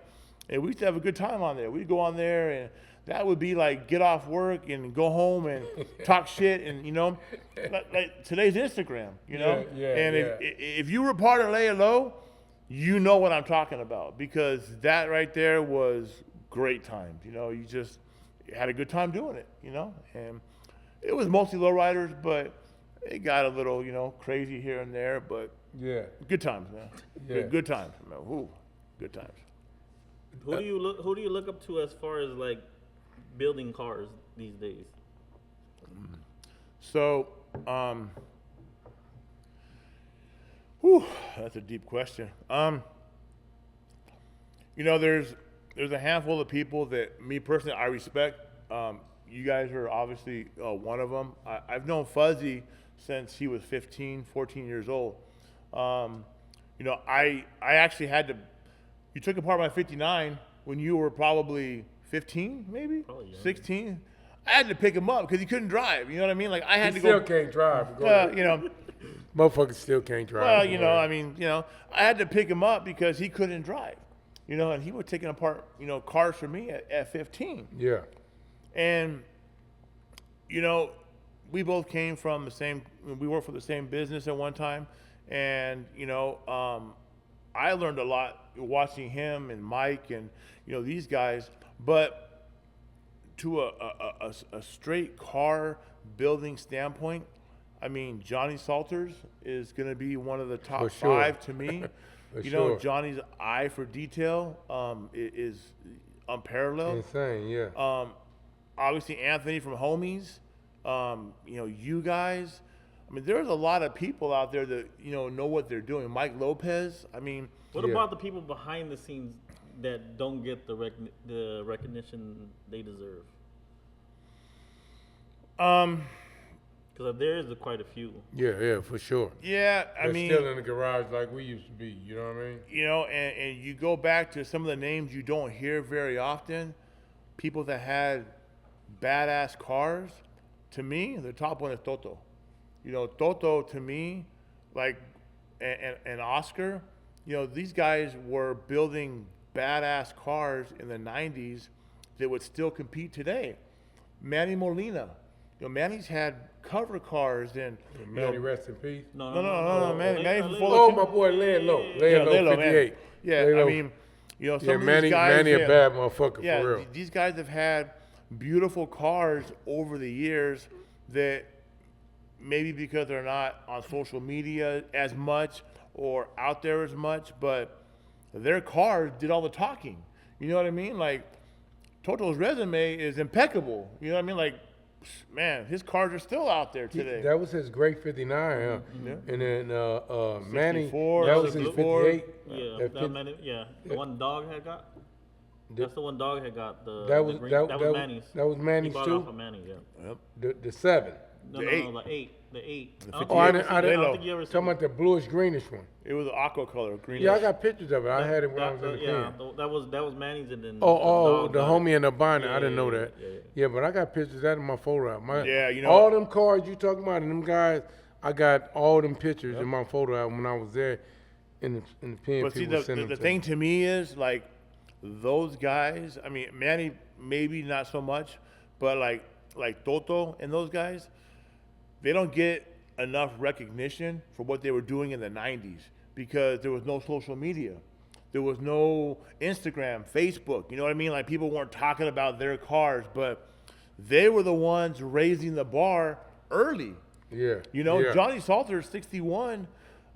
and we used to have a good time on there. We'd go on there and that would be like get off work and go home and talk shit and, you know, like today's Instagram, you know? And if you were part of Lay It Low, you know what I'm talking about because that right there was great times. You know, you just had a good time doing it, you know? And it was mostly lowriders, but it got a little, you know, crazy here and there, but Yeah. good times, man. Yeah. Good times, man. Ooh, good times. Who do you look up to as far as like building cars these days? So, whew, that's a deep question. You know, there's a handful of people that me personally I respect. You guys are obviously one of them. I've known Fuzzy since he was 15, 14 years old. You know, I actually had to. You took apart my '59 when you were probably 15, maybe Probably younger. 16. I had to pick him up because he couldn't drive. You know what I mean? Like I had He to still go. can't drive. Go ahead. You know. Motherfuckers still can't drive. Well, Go you know, ahead. I mean, you know, I had to pick him up because he couldn't drive. You know, and he was taking apart, you know, cars for me at 15. Yeah. And, you know, we both came from the same, we worked for the same business at one time. And, you know, I learned a lot watching him and Mike and, you know, these guys. But to a straight car building standpoint, I mean, Johnny Salters is going to be one of the top For sure. 5 to me. For You know, sure. Johnny's eye for detail is unparalleled. Insane, yeah. Obviously, Anthony from Homies, you know, you guys. I mean, there's a lot of people out there that, you know what they're doing. Mike Lopez, I mean, What Yeah. about the people behind the scenes that don't get the recognition they deserve? Because there is quite a few. Yeah, for sure. yeah, I They're mean, still in the garage like we used to be, you know what I mean? you know, and you go back to some of the names you don't hear very often, people that had badass cars. To me, the top one is Toto. You know, Toto to me, like, and Oscar, you know, these guys were building badass cars in the 90s that would still compete today. Manny Molina, you know, Manny's had cover cars and, you Manny, know, rest in peace. no, Manny from Lay- Fuller Oh, Tim- my boy, lay it low. Lay Yeah, it low, Lay Low, man. 58. Yeah, Lay I low. mean, you know, some Yeah, of Manny, these guys, Manny yeah, a bad motherfucker, yeah, for real. these guys have had beautiful cars over the years that maybe because they're not on social media as much or out there as much, but their cars did all the talking. You know what I mean? Like, Toto's resume is impeccable. You know what I mean? Like, man, his cars are still out there today. That was his great 59, huh? Yeah. And then Manny, 64, that was his 64. 58. Yeah, That that fit- Manny, yeah, the one Dog had got. That's the one Dog had got. The That was the green, that, that that was Manny's. That was He Manny's bought it too. off of Manny, yeah. Yep. The 7. No, The no, eight. no, the eight. The I don't 58. Oh, I think didn't. you ever seen- I Lay-Low. don't think you ever Talking seen about the bluish greenish one. It was aqua color, green. Yeah, I got pictures of it. I had it when I was in the yeah, pen. that was Manny's and then. Oh, Dog the got homie it. in the bonnet. Yeah, I didn't yeah, know yeah, that. yeah, yeah. Yeah, but I got pictures of that in my photo album. Yeah, you know- all them cars you talking about and them guys, I got all them pictures in my photo album when I was there in the pen. But see, people the send them to thing me. to me is like those guys. I mean, Manny maybe not so much, but like like Toto and those guys, they don't get enough recognition for what they were doing in the 90s because there was no social media. There was no Instagram, Facebook. You know what I mean? Like people weren't talking about their cars, but they were the ones raising the bar early. Yeah. You know, yeah. Johnny Salter 61.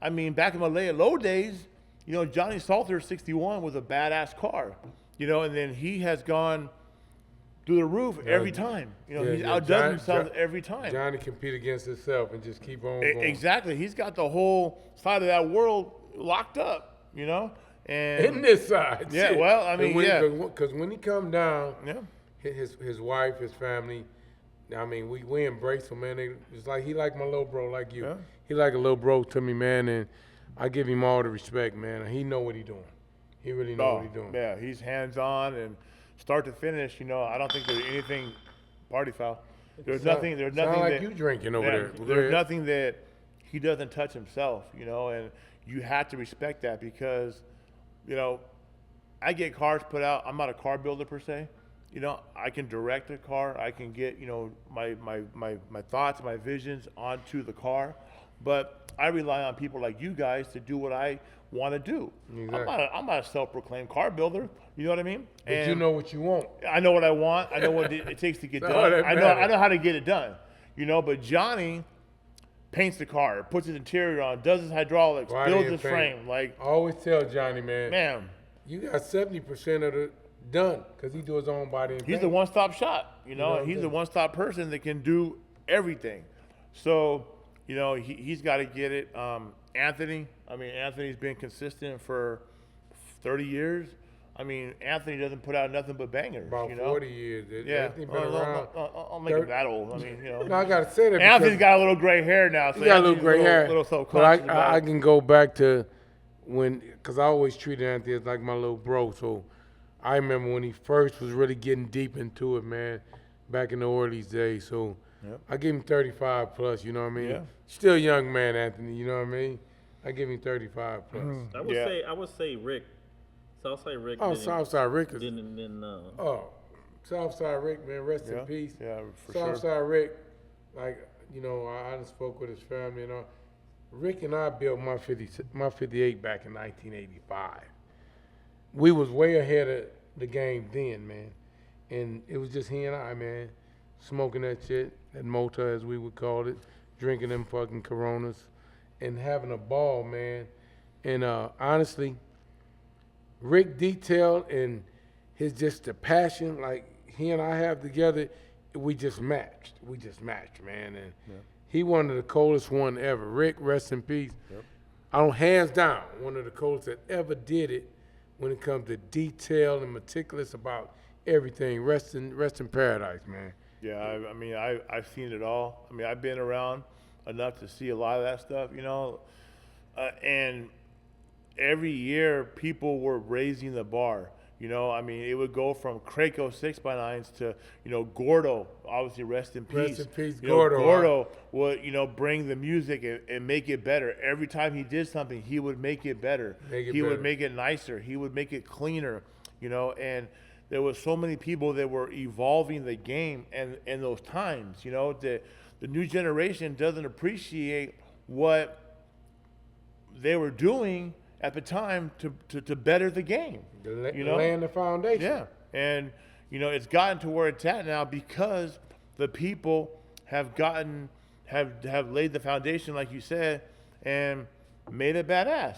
I mean, back in my low days, you know, Johnny Salter 61 was a badass car. You know, and then he has gone through the roof every time. You know, he's outdone himself every time. Johnny compete against himself and just keep on going. Exactly. He's got the whole side of that world locked up, you know? And In this side. Yeah, shit. well, I mean, Because when he come down, Yeah. his wife, his family, I mean, we embrace him, man. It's like he like my little bro, like you. Yeah. He like a little bro to me, man, and I give him all the respect, man. He know what he doing. He really know what he doing. Yeah, he's hands-on and start to finish, you know, I don't think there's anything party foul. There's nothing Sound that like you drinking over there. There's nothing that he doesn't touch himself, you know, and you have to respect that because, you know, I get cars put out. I'm not a car builder per se. You know, I can direct a car. I can get, you know, my thoughts, my visions onto the car. But I rely on people like you guys to do what I want to do. Exactly. I'm not a self-proclaimed car builder. You know what I mean? But you know what you want. I know what I want. I know what it takes to get That's all done. that I matters. know how to get it done. You know, but Johnny paints the car, puts his interior on, does his hydraulics, Body builds and his paint. frame. Like, I always tell Johnny, man, you got 70% of it done because he do his own body and he's paint. the one-stop shop. You know what know, I'm he's the saying? one-stop person that can do everything. So, you know, he's got to get it. Anthony, I mean, Anthony's been consistent for 30 years. I mean, Anthony doesn't put out nothing but bangers. About you know? 40 years. Yeah, Anthony been around. I'll make him that old. I mean, you know. No, I got to say that Anthony's because got a little gray hair now, so he got a little Anthony's gray hair. little But self-conscious about I it. can go back to when, because I always treated Anthony as like my little bro. So I remember when he first was really getting deep into it, man, back in the Orleans days. So Yep. I give him 35 plus, you know what I mean? Yeah. Still a young man, Anthony, you know what I mean? I give him 35 plus. I would say Rick, Southside Rick. Oh, didn't- Southside Rick is, didn't oh, Southside Rick, man, rest Yeah, in peace. yeah, for sure. Southside Rick, like, you know, I done spoke with his family and all. Rick and I built my 58 back in 1985. We was way ahead of the game then, man. And it was just he and I, man, smoking that shit, that mota as we would call it, drinking them fucking Coronas and having a ball, man. And honestly, Rick detailed and his just the passion like he and I have together, we just matched. We just matched, man. And he one of the coldest one ever. Rick, rest in peace. I don't hands down one of the coldest that ever did it when it comes to detail and meticulous about everything. Rest in paradise, man. Yeah, I mean, I've seen it all. I mean, I've been around enough to see a lot of that stuff, you know. And every year, people were raising the bar. You know, I mean, it would go from Craco 6x9s to, you know, Gordo, obviously rest in peace. Rest in peace, You know, Gordo. Gordo would, you know, bring the music and make it better. Every time he did something, he would make it better. He would make it nicer. He would make it cleaner, you know, and there was so many people that were evolving the game and those times, you know, that the new generation doesn't appreciate what they were doing at the time to better the game. You know? Laying the foundation. Yeah, and you know it's gotten to where it's at now because the people have laid the foundation, like you said, and made it badass.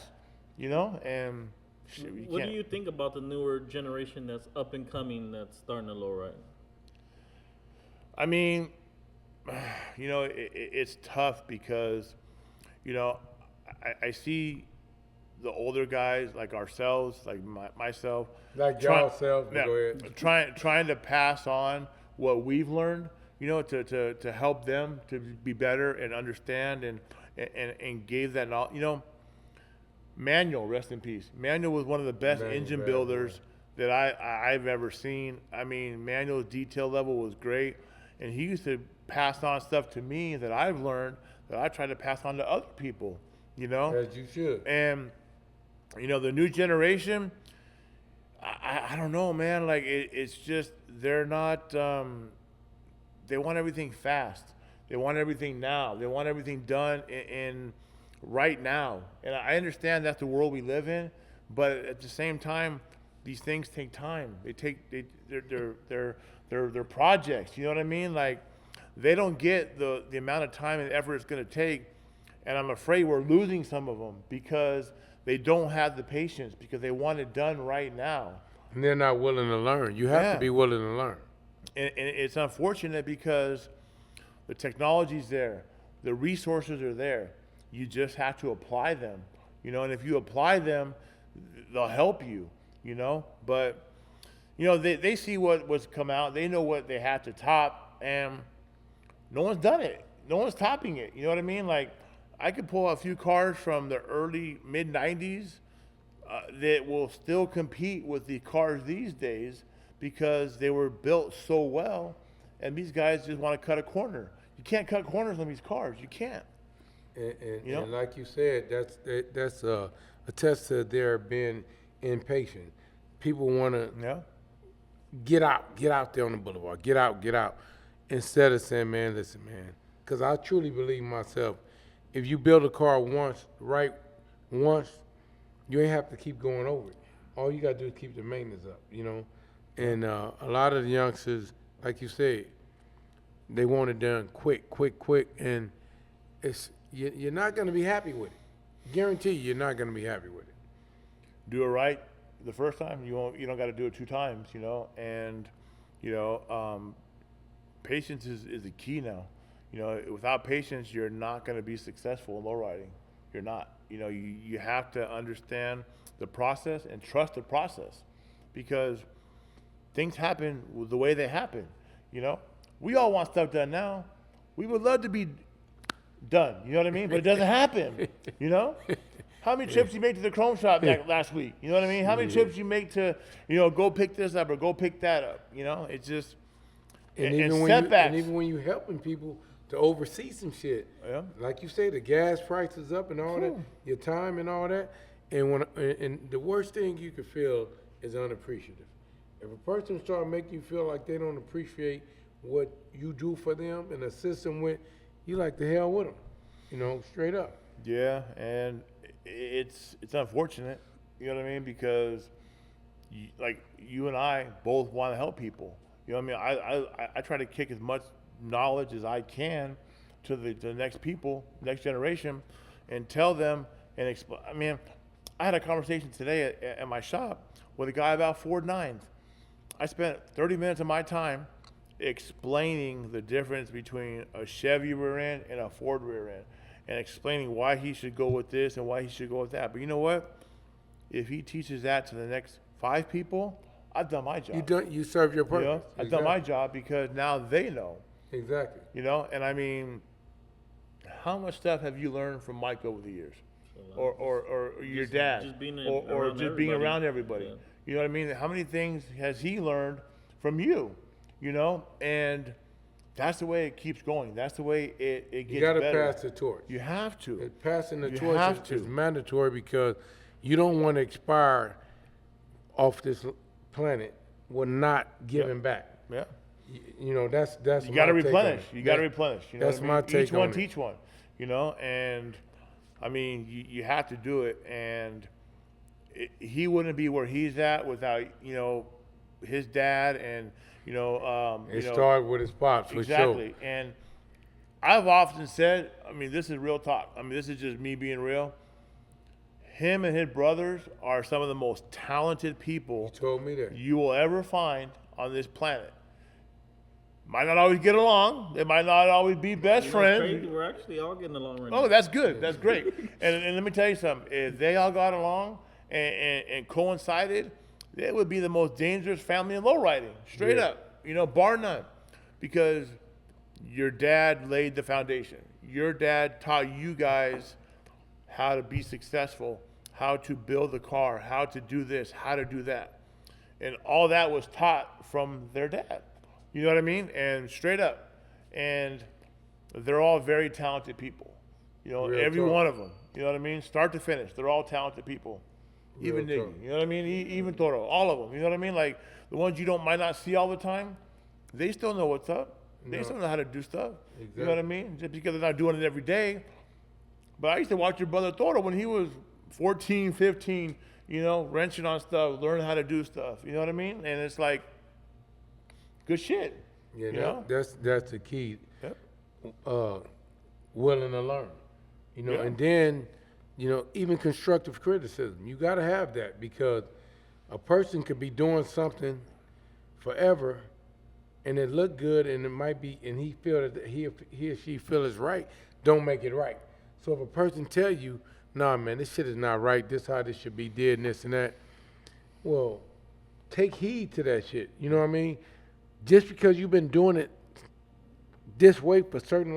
You know, and shit, What do you think about the newer generation that's up and coming that's starting to low ride? I mean, you know, it's tough because, you know, I see the older guys like ourselves, like myself, Like y'all selves, yeah, go ahead. trying to pass on what we've learned, you know, to help them to be better and understand and gave that knowledge. You know, Manuel, rest in peace. Manuel was one of the best Manuel, engine bad builders that I've ever seen. I mean, Manuel's detail level was great, and he used to pass on stuff to me that I've learned that I try to pass on to other people. You know, As you should. and you know, the new generation, I don't know, man. Like it's just they're not they want everything fast. They want everything now. They want everything done in right now. And I understand that's the world we live in, but at the same time, these things take time. They're projects. You know what I mean? Like, they don't get the amount of time and effort it's going to take. And I'm afraid we're losing some of them because they don't have the patience, because they want it done right now. And they're not willing to learn. You have to be willing to learn. And it's unfortunate because the technology's there, the resources are there. You just have to apply them, you know. And if you apply them, they'll help you, you know. But you know, they see what's come out. They know what they have to top, and no one's done it. No one's topping it. You know what I mean? Like, I could pull a few cars from the early mid '90s that will still compete with the cars these days because they were built so well, and these guys just want to cut a corner. You can't cut corners on these cars. You can't. And, You know? and like you said, that's a test to their being impatient. People want to Yeah. get out there on the boulevard, get out, instead of saying, man, listen, man, because I truly believe myself, if you build a car once, you ain't have to keep going over it. All you got to do is keep the maintenance up, you know. And a lot of the youngsters, like you said, they want it done quick, and you're not going to be happy with it. Guarantee you're not going to be happy with it. Do it right the first time. You don't got to do it 2 times, you know. And you know, patience is the key now. You know, without patience, you're not going to be successful in lowriding. You're not. You know, you have to understand the process and trust the process, because things happen the way they happen. You know, we all want stuff done now. We would love to be done. You know what I mean? But it doesn't happen. You know. How many trips you make to the Chrome shop last week? You know what I mean? How many trips you make to, you know, go pick this up or go pick that up? You know, it's just and setbacks. And even when you're helping people to oversee some shit, like you say, the gas prices up and all that, your time and all that, and the worst thing you could feel is unappreciative. If a person starts making you feel like they don't appreciate what you do for them and assist them with, you like the hell with them, you know, straight up. Yeah, and it's unfortunate, you know what I mean, because like you and I both want to help people. You know what I mean? I try to kick as much knowledge as I can to the next people, next generation, and tell them and explain. I mean, I had a conversation today at my shop with a guy about Ford 9s. I spent 30 minutes of my time explaining the difference between a Chevy rear end and a Ford rear end, and explaining why he should go with this and why he should go with that. But you know what? If he teaches that to the next 5 people, I've done my job. You serve your purpose. You know? I've done my job, because now they know. Exactly. You know, and I mean, how much stuff have you learned from Mike over the years, or your dad, just being or just being around everybody? Yeah. You know what I mean? How many things has he learned from you? You know, and that's the way it keeps going. That's the way it gets You got to better. pass the torch. You have to. Passing the You torch have to. is mandatory, because you don't want to expire off this planet with not giving back. Yeah. You know, that's You got to my take on replenish. it. You got to replenish. You know that's what I mean? my take Each one on it. teach one. You know, and I mean, you have to do it, and he wouldn't be where he's at without, you know, his dad and, you know, It started with his pops, for exactly. sure. And I've often said, I mean, this is real talk. I mean, this is just me being real. Him and his brothers are some of the most talented people You told me that. you will ever find on this planet. Might not always get along. They might not always be best You know, friends. crazy, we're actually all getting along right now. Oh, that's good. That's great. and let me tell you something. If they all got along and coincided, they would be the most dangerous family in lowriding, straight Yeah. up. You know, bar none, because your dad laid the foundation. Your dad taught you guys how to be successful, how to build the car, how to do this, how to do that, and all that was taught from their dad. You know what I mean? And straight up, and they're all very talented people. You know, Real every talk. one of them. You know what I mean? Start to finish, they're all talented people. Even Real Niggy, talk. you know what I mean? Even Toro, all of them. You know what I mean? Like the ones you might not see all the time, they still know what's up. They just don't know how to do stuff. Exactly. You know what I mean? Just because they're not doing it every day. But I used to watch your brother Toro when he was 14, 15, you know, wrenching on stuff, learning how to do stuff. You know what I mean? And it's like, good shit. Yeah, you know? that's the key. Yep. Willing to learn, you know, Yeah. and then, you know, even constructive criticism. You got to have that because a person could be doing something forever, and it look good, and it might be, and he feel that he or she feel it's right. Don't make it right. So if a person tell you, nah, man, this shit is not right. This how this should be did, and this and that. Well, take heed to that shit. You know what I mean? Just because you've been doing it this way for a certain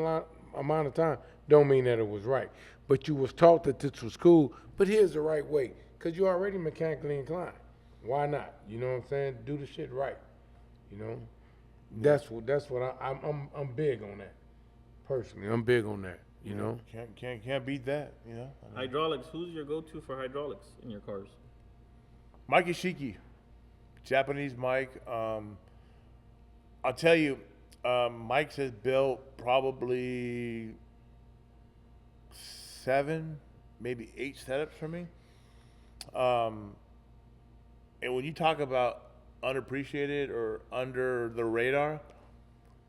amount of time, don't mean that it was right. But you was taught that this was cool, but here's the right way. Because you're already mechanically inclined. Why not? You know what I'm saying? Do the shit right. You know? That's what I'm big on that. Personally, I'm big on that. You know? Can't beat that, you know? I mean, Hydraulics. Who's your go-to for hydraulics in your cars? Mike Ishiki, Japanese Mike. I'll tell you, Mike's has built probably 7, maybe 8 setups for me. And when you talk about unappreciated or under the radar,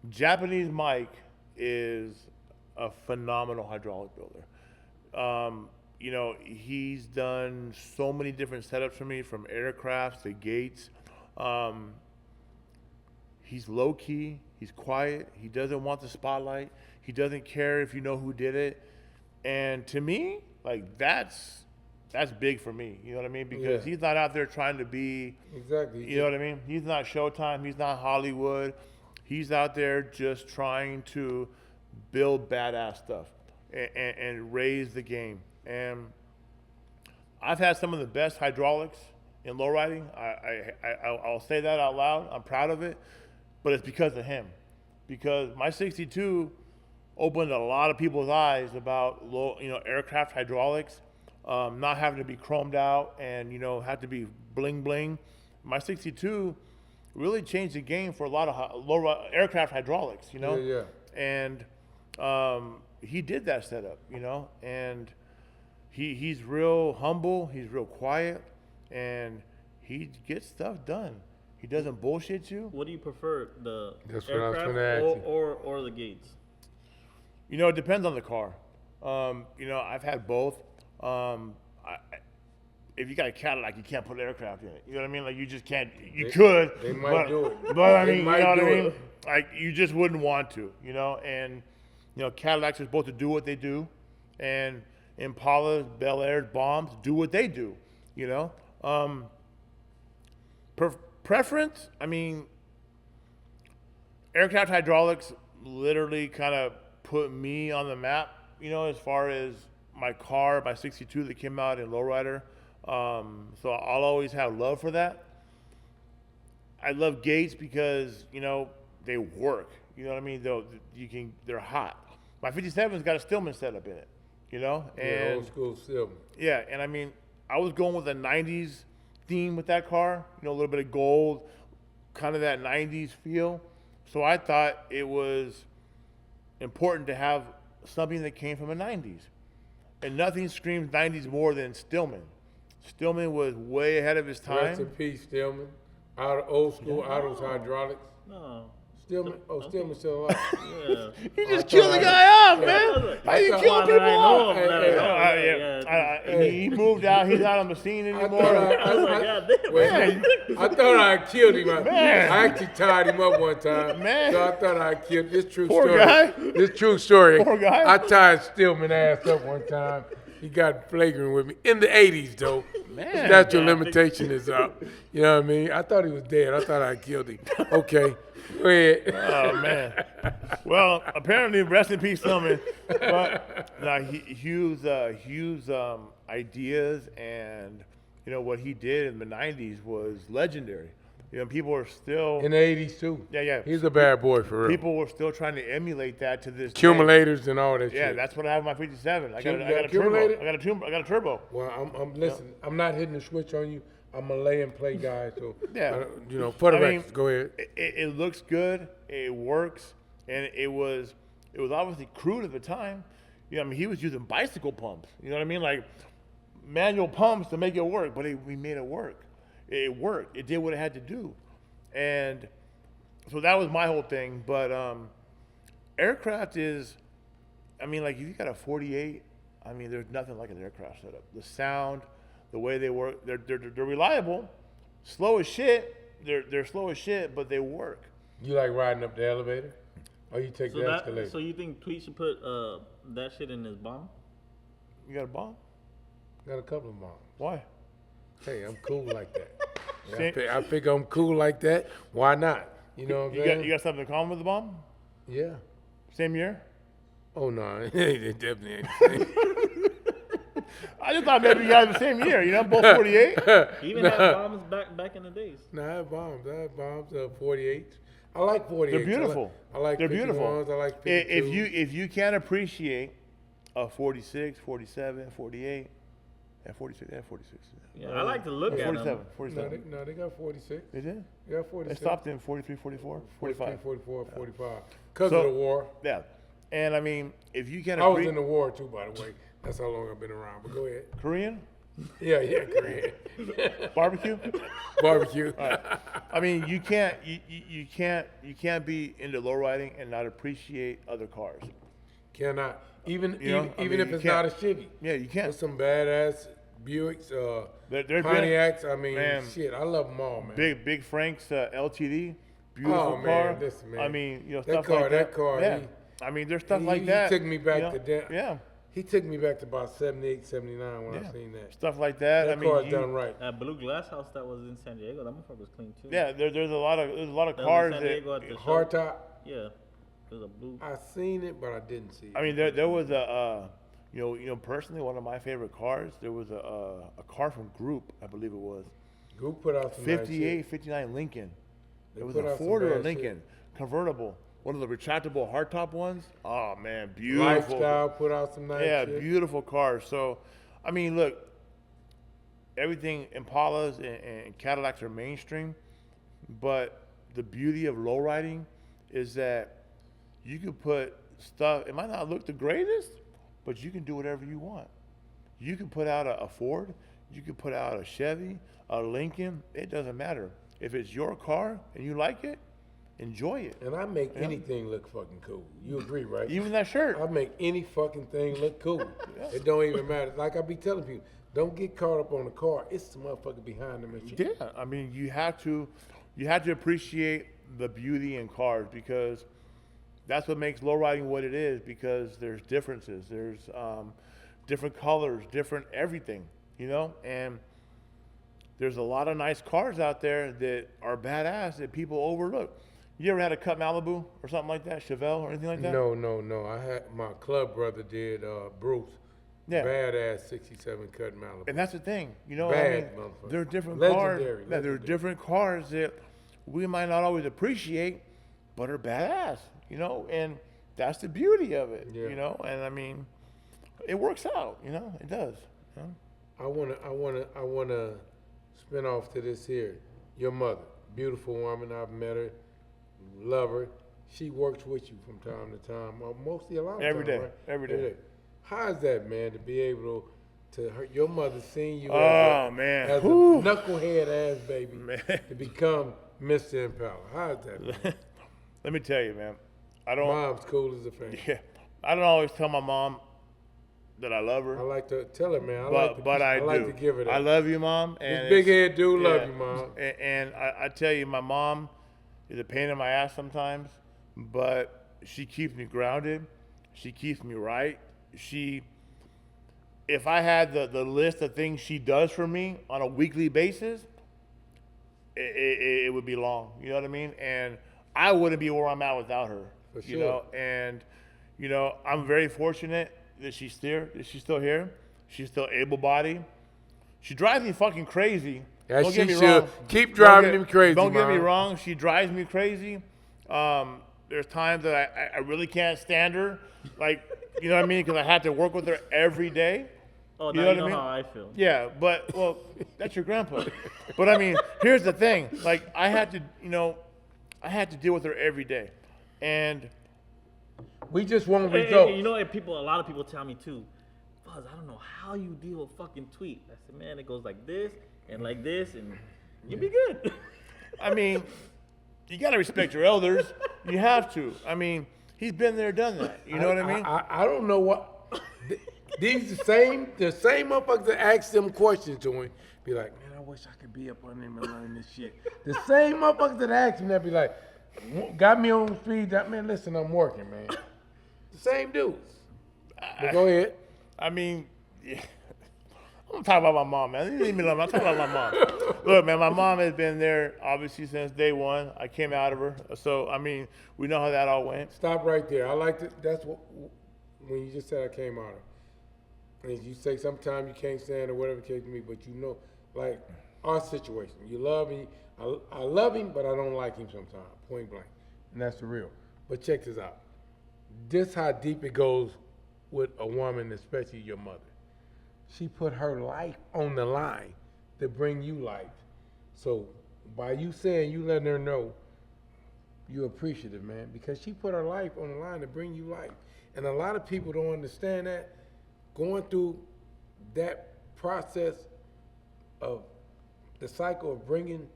Japanese Mike is a phenomenal hydraulic builder. You know, he's done so many different setups for me, from aircrafts to gates. He's low key, he's quiet, he doesn't want the spotlight, he doesn't care if you know who did it. And to me, like that's big for me, you know what I mean? Because he's not out there trying to be, Exactly. you know what I mean? He's not Showtime, he's not Hollywood. He's out there just trying to build badass stuff and raise the game. And I've had some of the best hydraulics in lowriding. I'll say that out loud. I'm proud of it, but it's because of him. Because my 62 opened a lot of people's eyes about aircraft hydraulics, not having to be chromed out and have to be bling bling. My 62 really changed the game for a lot of aircraft hydraulics. Yeah. And he did that setup, and he's real humble, he's real quiet, and he gets stuff done. He doesn't bullshit you. What do you prefer, the That's what I was aircraft gonna ask you. or the gates? It depends on the car. I've had both. If you got a Cadillac, you can't put aircraft in it. You know what I mean? Like, you just can't. You could. They might do it. But I They mean, you know might what I do mean? it. Like, you just wouldn't want to, And, Cadillacs are supposed to do what they do. And Impalas, Bel Airs, Bombs do what they do, Preference, I mean, aircraft hydraulics literally kind of put me on the map, as far as my car, my 62 that came out in lowrider. So I'll always have love for that. I love gates because, they work. You know what I mean? They're hot. My 57's got a Stillman setup in it, and Old school Stillman. yeah, and I mean, I was going with a 90s theme with that car, a little bit of gold, kind of that 90s feel. So I thought it was important to have something that came from the 90s. And nothing screams 90s more than Stillman. Stillman was way ahead of his Rest in time. peace, Stillman. Old school autos, hydraulics. No. Stillman. Stillman's still alive. Yeah. You just killed the guy off, man. How you kill thought- people I know off? him, Yeah. He moved out. He's not on the scene anymore. I was like, God damn. Wait, I thought I killed him. Man. I actually tied him up one time. Man. So I thought I killed this true Poor story. guy. This true story. Poor guy. I tied Stillman ass up one time. He got flagrant with me in the 80s though. Man. Statute of limitation is up. You know what I mean? I thought he was dead. I thought I killed him. Okay. Go ahead. Oh man. Well, apparently, rest in peace, Stillman. But Hugh's ideas and what he did in the '90s was legendary. People are still In the 80s too. Yeah. He's a bad boy for real. People were still trying to emulate that to this day. Accumulators and all that Yeah, shit. that's what I have in my '57. I got You got a turbo. accumulator? I got a turbo. Well, I'm listen. I'm not hitting the switch on you. I'm a lay and play guy, so Yeah. for the I mean, record, go ahead. It looks good. It works, and it was obviously crude at the time. You know, I mean, he was using bicycle pumps. You know what I mean, like manual pumps to make it work. But we made it work. It worked. It did what it had to do, and so that was my whole thing. But aircraft is, I mean, like if you got a 48, I mean, there's nothing like an aircraft setup. The sound, the way they work, they're reliable. Slow as shit. They're slow as shit, but they work. You like riding up the elevator, or you take the escalator? So you think Tweet should put that shit in his bomb? You got a bomb? Got a couple of bombs. Why? Hey, I'm cool like that. Same- I figure I'm cool like that. Why not? You know what I'm saying? You got something in common with the bomb? Yeah. Same year? Oh no, it definitely ain't the same. I just thought maybe you guys the same year. You know, both 48. He even had bombs back in the days. No, I have bombs. 48. I like 48. They're beautiful. I like They're 51s. beautiful. I like 52. If you can't appreciate a 46, 47, 48, and 46, they have 46. Yeah, I like to look at 47, them. 47. No, they got 46. They did? They got It 46. stopped in 43, 44, 45. 44, 45. Because So- of the war. Yeah. And I mean, if you can't I was appreciate in the war too, by the way. That's how long I've been around. But go ahead. Korean Yeah, Korean. barbecue, Barbecue. I mean, you can't be into low riding and not appreciate other cars. Cannot. Even You know, I mean, if you it's can't. not a Chevy. Yeah, you can't. There's some badass Buicks, They're Pontiacs. I mean, Man. shit, I love them all, man. Big Frank's LTD, beautiful Oh, car. man, listen, man. I mean, you know, That stuff car- like that. that car, yeah. he- I mean, there's stuff he- like he that. took me back you know? to that. Yeah, He took me back to about 78, 79 when yeah. I seen that. Stuff like that. That I mean, car's done right. That blue glass house that was in San Diego, that motherfucker was clean too. Yeah, there's a lot of That was in cars San that. Diego at the show. Hard top. Yeah, there's a blue. I seen it, but I didn't see it. I mean, there was a you know, personally, one of my favorite cars. There was a car from Group, I believe it was. Group put out some nice 58, shit. 59 Lincoln. They It was put a out some Ford or a bad Lincoln convertible. One of the retractable hardtop ones. Oh man, shit. beautiful. Lifestyle put out some nice Yeah, shit. beautiful cars. So, I mean, look, everything Impalas and Cadillacs are mainstream, but the beauty of lowriding is that you can put stuff. It might not look the greatest, but you can do whatever you want. You can put out a Ford. You can put out a Chevy, a Lincoln. It doesn't matter. If it's your car and you like it, enjoy it. And I make anything look fucking cool. You agree, right? Even that shirt. I make any fucking thing look cool. It don't even matter. Like I be telling people, don't get caught up on the car. It's the motherfucker behind them and shit. Yeah, I mean, you have to appreciate the beauty in cars because that's what makes lowriding what it is. Because there's differences, there's different colors, different everything, you know. And there's a lot of nice cars out there that are badass that people overlook. You ever had a Cut Malibu or something like that, Chevelle or anything like that? No. I had my club brother did Bruce. Yeah. Badass 67 cut Malibu. And that's the thing, you know. Bad I mean, motherfucker. there are different Legendary, cars. Yeah, there are legendary. different cars that we might not always appreciate, but are badass, you know. And that's the beauty of it, Yeah. you know. And I mean, it works out, you know. It does. You know? I wanna spin off to this here. Your mother, beautiful woman. I've met her, love her. She works with you from time to time, mostly a lot of Every time, day, right? every day. How's that, man, to be able to your mother seeing you Oh, as, man. as a Whew. knucklehead ass baby Man. to become Mr. Impala? How's that, man? Let me tell you, man. I don't. Mom's cool as a fan. Yeah, I don't always tell my mom that I love her, I like to tell her, man. but I do. like to give her that. I love you, Mom. And This big it's- head dude love yeah. you, Mom. And I tell you, my mom is a pain in my ass sometimes, but she keeps me grounded. She keeps me right. If I had the list of things she does for me on a weekly basis, it would be long. You know what I mean? And I wouldn't be where I'm at without her. For You sure. know, and you know, I'm very fortunate that she's still here. She's still able-bodied. She drives me fucking crazy. As Don't she get me should. wrong. Keep Don't driving him crazy, Don't get me Mom. wrong. She drives me crazy. There's times that I really can't stand her. Like, you know what I mean? Because I have to work with her every day. Oh, You now know you what I know mean? how I feel. Yeah, but, well, that's your grandpa. But I mean, here's the thing. Like, I had to deal with her every day. And We just want And results. you know, and a lot of people tell me too, Buzz, I don't know how you deal with fucking tweet. I said, man, it goes like this, and you'll be good. I mean, you got to respect your elders. You have to. I mean, he's been there, done that. You know what I mean? I don't know what these the same motherfuckers that ask them questions to him be like, man, I wish I could be up on him and learn this shit. The same motherfuckers that ask him that be like, got me on the street. That man, listen, I'm working, man. The same dudes. But go ahead. I mean, yeah. I'm talking about my mom, man. Leave me alone. I'm talking about my mom. Look, man, my mom has been there obviously since day one. I came out of her, so I mean, we know how that all went. Stop right there. I like that. That's what when you just said I came out of. And you say sometimes you can't stand or whatever the case may be, but you know, like our situation. You love him. I love him, but I don't like him sometimes. Point blank, and that's the real. But check this out. This how deep it goes with a woman, especially your mother. She put her life on the line to bring you life. So by you saying, you letting her know you're appreciative, man, because she put her life on the line to bring you life. And a lot of people don't understand that. Going through that process of the cycle of bringing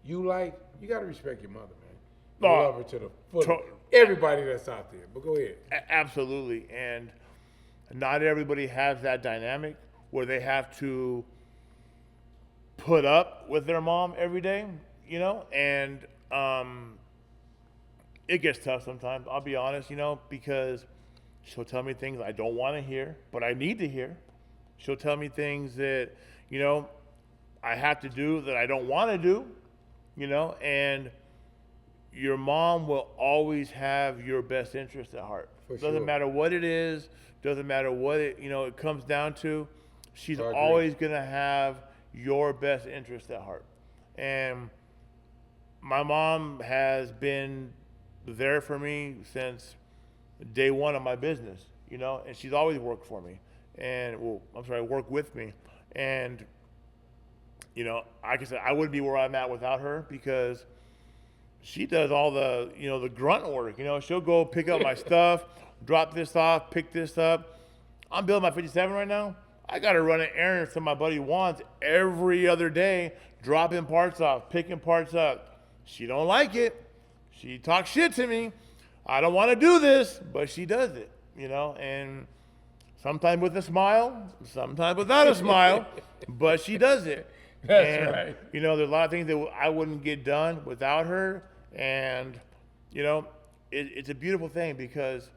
you life, you got to respect your mother, man. You Oh, love her to the full. Everybody that's out there. But go ahead. Absolutely, and not everybody has that dynamic where they have to put up with their mom every day, you know, and it gets tough sometimes. I'll be honest, you know, because she'll tell me things I don't want to hear, but I need to hear. She'll tell me things that, you know, I have to do that I don't want to do, you know, and your mom will always have your best interest at heart. Doesn't sure. matter what it is, doesn't matter what it, you know, it comes down to. She's I agree. always going to have your best interest at heart. And my mom has been there for me since day one of my business, you know, and she's always worked for me. And, worked with me. And, you know, like I said, I wouldn't be where I'm at without her because she does all the, you know, the grunt work. You know, she'll go pick up my stuff, drop this off, pick this up. I'm building my 57 right now. I got to run an errand to my buddy Juan's every other day, dropping parts off, picking parts up. She don't like it. She talks shit to me. I don't want to do this, but she does it, you know, and sometimes with a smile, sometimes without a smile, but she does it. That's right. You know, there's a lot of things that I wouldn't get done without her, and, you know, it's a beautiful thing because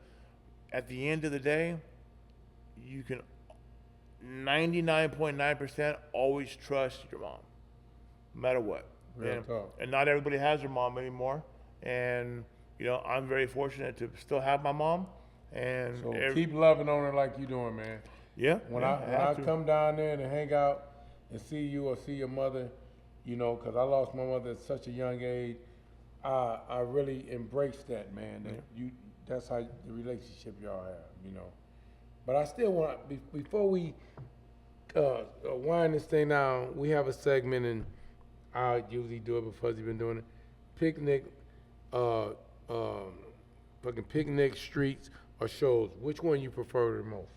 at the end of the day, you can 99.9% always trust your mom, no matter what. Real talk. And not everybody has their mom anymore. And, you know, I'm very fortunate to still have my mom. And So keep loving on her like you doing, man. yeah. When yeah, I have to. come down there and hang out and see you or see your mother, you know, because I lost my mother at such a young age, I really embrace that, man. That that's how the relationship y'all have, you know. But I still want, before we wind this thing down, we have a segment, and I usually do it, but Fuzzy been doing it. Picnic, fucking picnic, streets, or shows. Which one you prefer the most?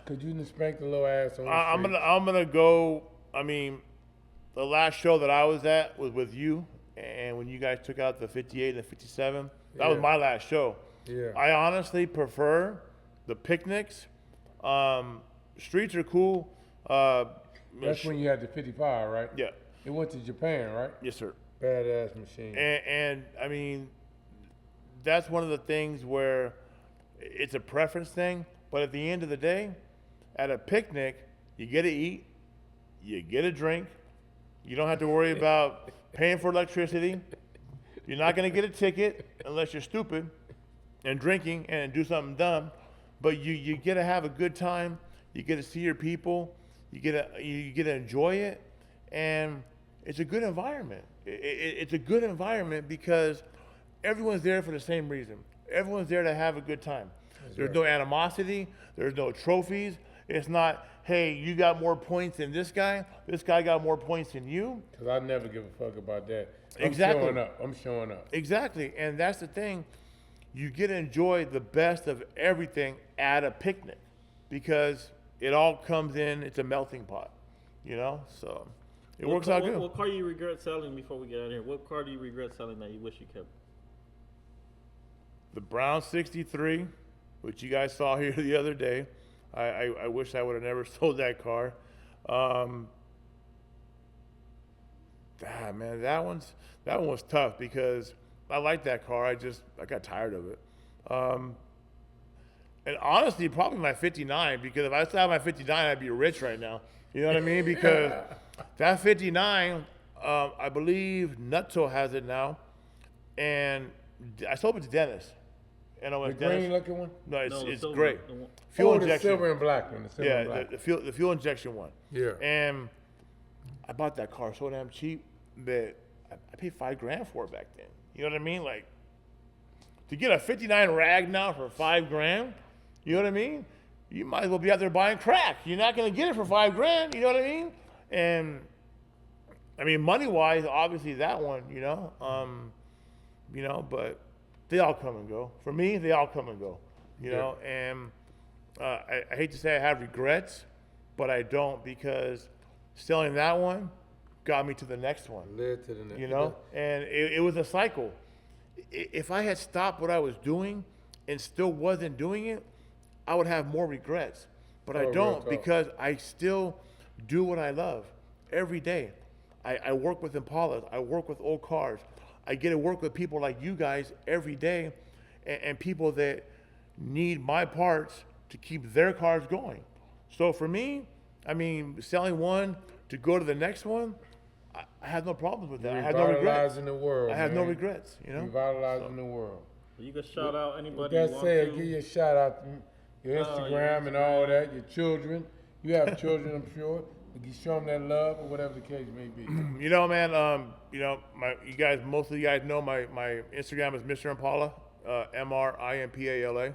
Could you just spank the little ass on the I'm street? gonna go. I mean, the last show that I was at was with you, and when you guys took out the 58 and the 57, that was Yeah. my last show. Yeah. I honestly prefer the picnics. Streets are cool. That's when you had the 55, right? Yeah. It went to Japan, right? Yes, sir. Badass machine. And I mean, that's one of the things where it's a preference thing. But at the end of the day, at a picnic, you get to eat, you get a drink. You don't have to worry about paying for electricity. You're not going to get a ticket unless you're stupid and drinking and do something dumb. But you get to have a good time. You get to see your people. You get to enjoy it, and it's a good environment. It's a good environment because everyone's there for the same reason. Everyone's there to have a good time. There's no animosity. There's no trophies. It's not, hey, you got more points than this guy got more points than you. Because I never give a fuck about that. Exactly. I'm showing up. Exactly, and that's the thing. You get to enjoy the best of everything at a picnic because it all comes in. It's a melting pot, you know. So it works out good. What car do you regret selling before we get out of here? What car do you regret selling that you wish you kept? The Brown 63, which you guys saw here the other day. I wish I would have never sold that car. Man, that one was tough because I liked that car. I got tired of it. And honestly, probably my 59, because if I still had my 59, I'd be rich right now. You know what I mean? Because that 59, I believe Nacho has it now, and I sold it to Dennis. And I The went, Dennis, green looking one? no, it's silver, great. the one- Fuel The injection. silver and black one. The silver and Yeah, black. the fuel injection one. Yeah. And I bought that car so damn cheap that I paid $5,000 for it back then. You know what I mean? Like, to get a 59 rag now for $5,000, you know what I mean? You might as well be out there buying crack. You're not gonna get it for $5,000. You know what I mean? And I mean, money wise, obviously that one. But they all come and go. For me, they all come and go. You know, and I hate to say I have regrets, but I don't, because selling that one got me to the next one. Led to the next. You know, and it was a cycle. If I had stopped what I was doing and still wasn't doing it, I would have more regrets. But I real don't, talk. because I still do what I love every day. I work with Impalas. I work with old cars. I get to work with people like you guys every day, and people that need my parts to keep their cars going. So for me, I mean, selling one to go to the next one, I have no problems with that. I have no regrets. Revitalizing the world. I have no man. regrets, you know? Revitalizing the world. You can shout out anybody That you want said, to. give you a shout out to your Instagram and all that, your children. You have children, I'm sure. You show them that love or whatever the case may be. You know, man. Most of you guys know my Instagram is Mr Impala, MrImpala.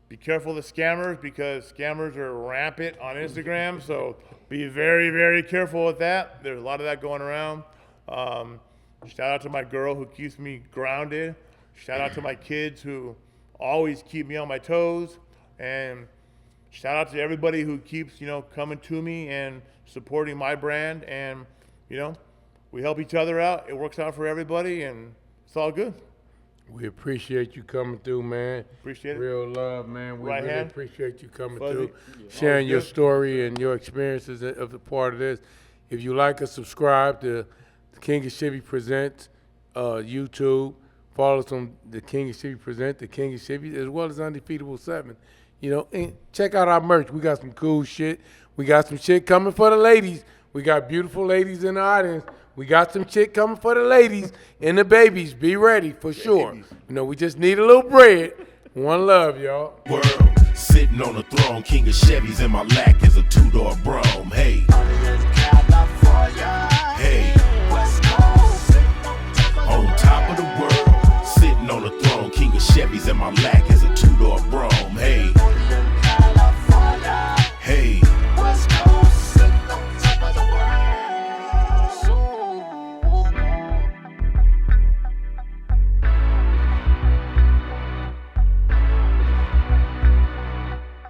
Be careful of the scammers, because scammers are rampant on Instagram. So be very, very careful with that. There's a lot of that going around. Shout out to my girl who keeps me grounded. Shout out to my kids who always keep me on my toes. And shout out to everybody who keeps, coming to me and supporting my brand. And, we help each other out. It works out for everybody, and it's all good. We appreciate you coming through, man. Appreciate it. Real love, man. We Right really hand. appreciate you coming Fuzzy. through, Yeah. sharing Always your good. story and your experiences of the part of this. If you like us, subscribe to the King of Chevy Presents YouTube. Follow us on the King of Chevy Present, the King of Chevy, as well as Undefeatable 7. And check out our merch. We got some cool shit. We got some shit coming for the ladies. We got beautiful ladies in the audience. We got some shit coming for the ladies and the babies. Be ready for sure. We just need a little bread. One love, y'all. World, sitting on the throne, king of Chevys in my lap is a two-door Brougham. Hey.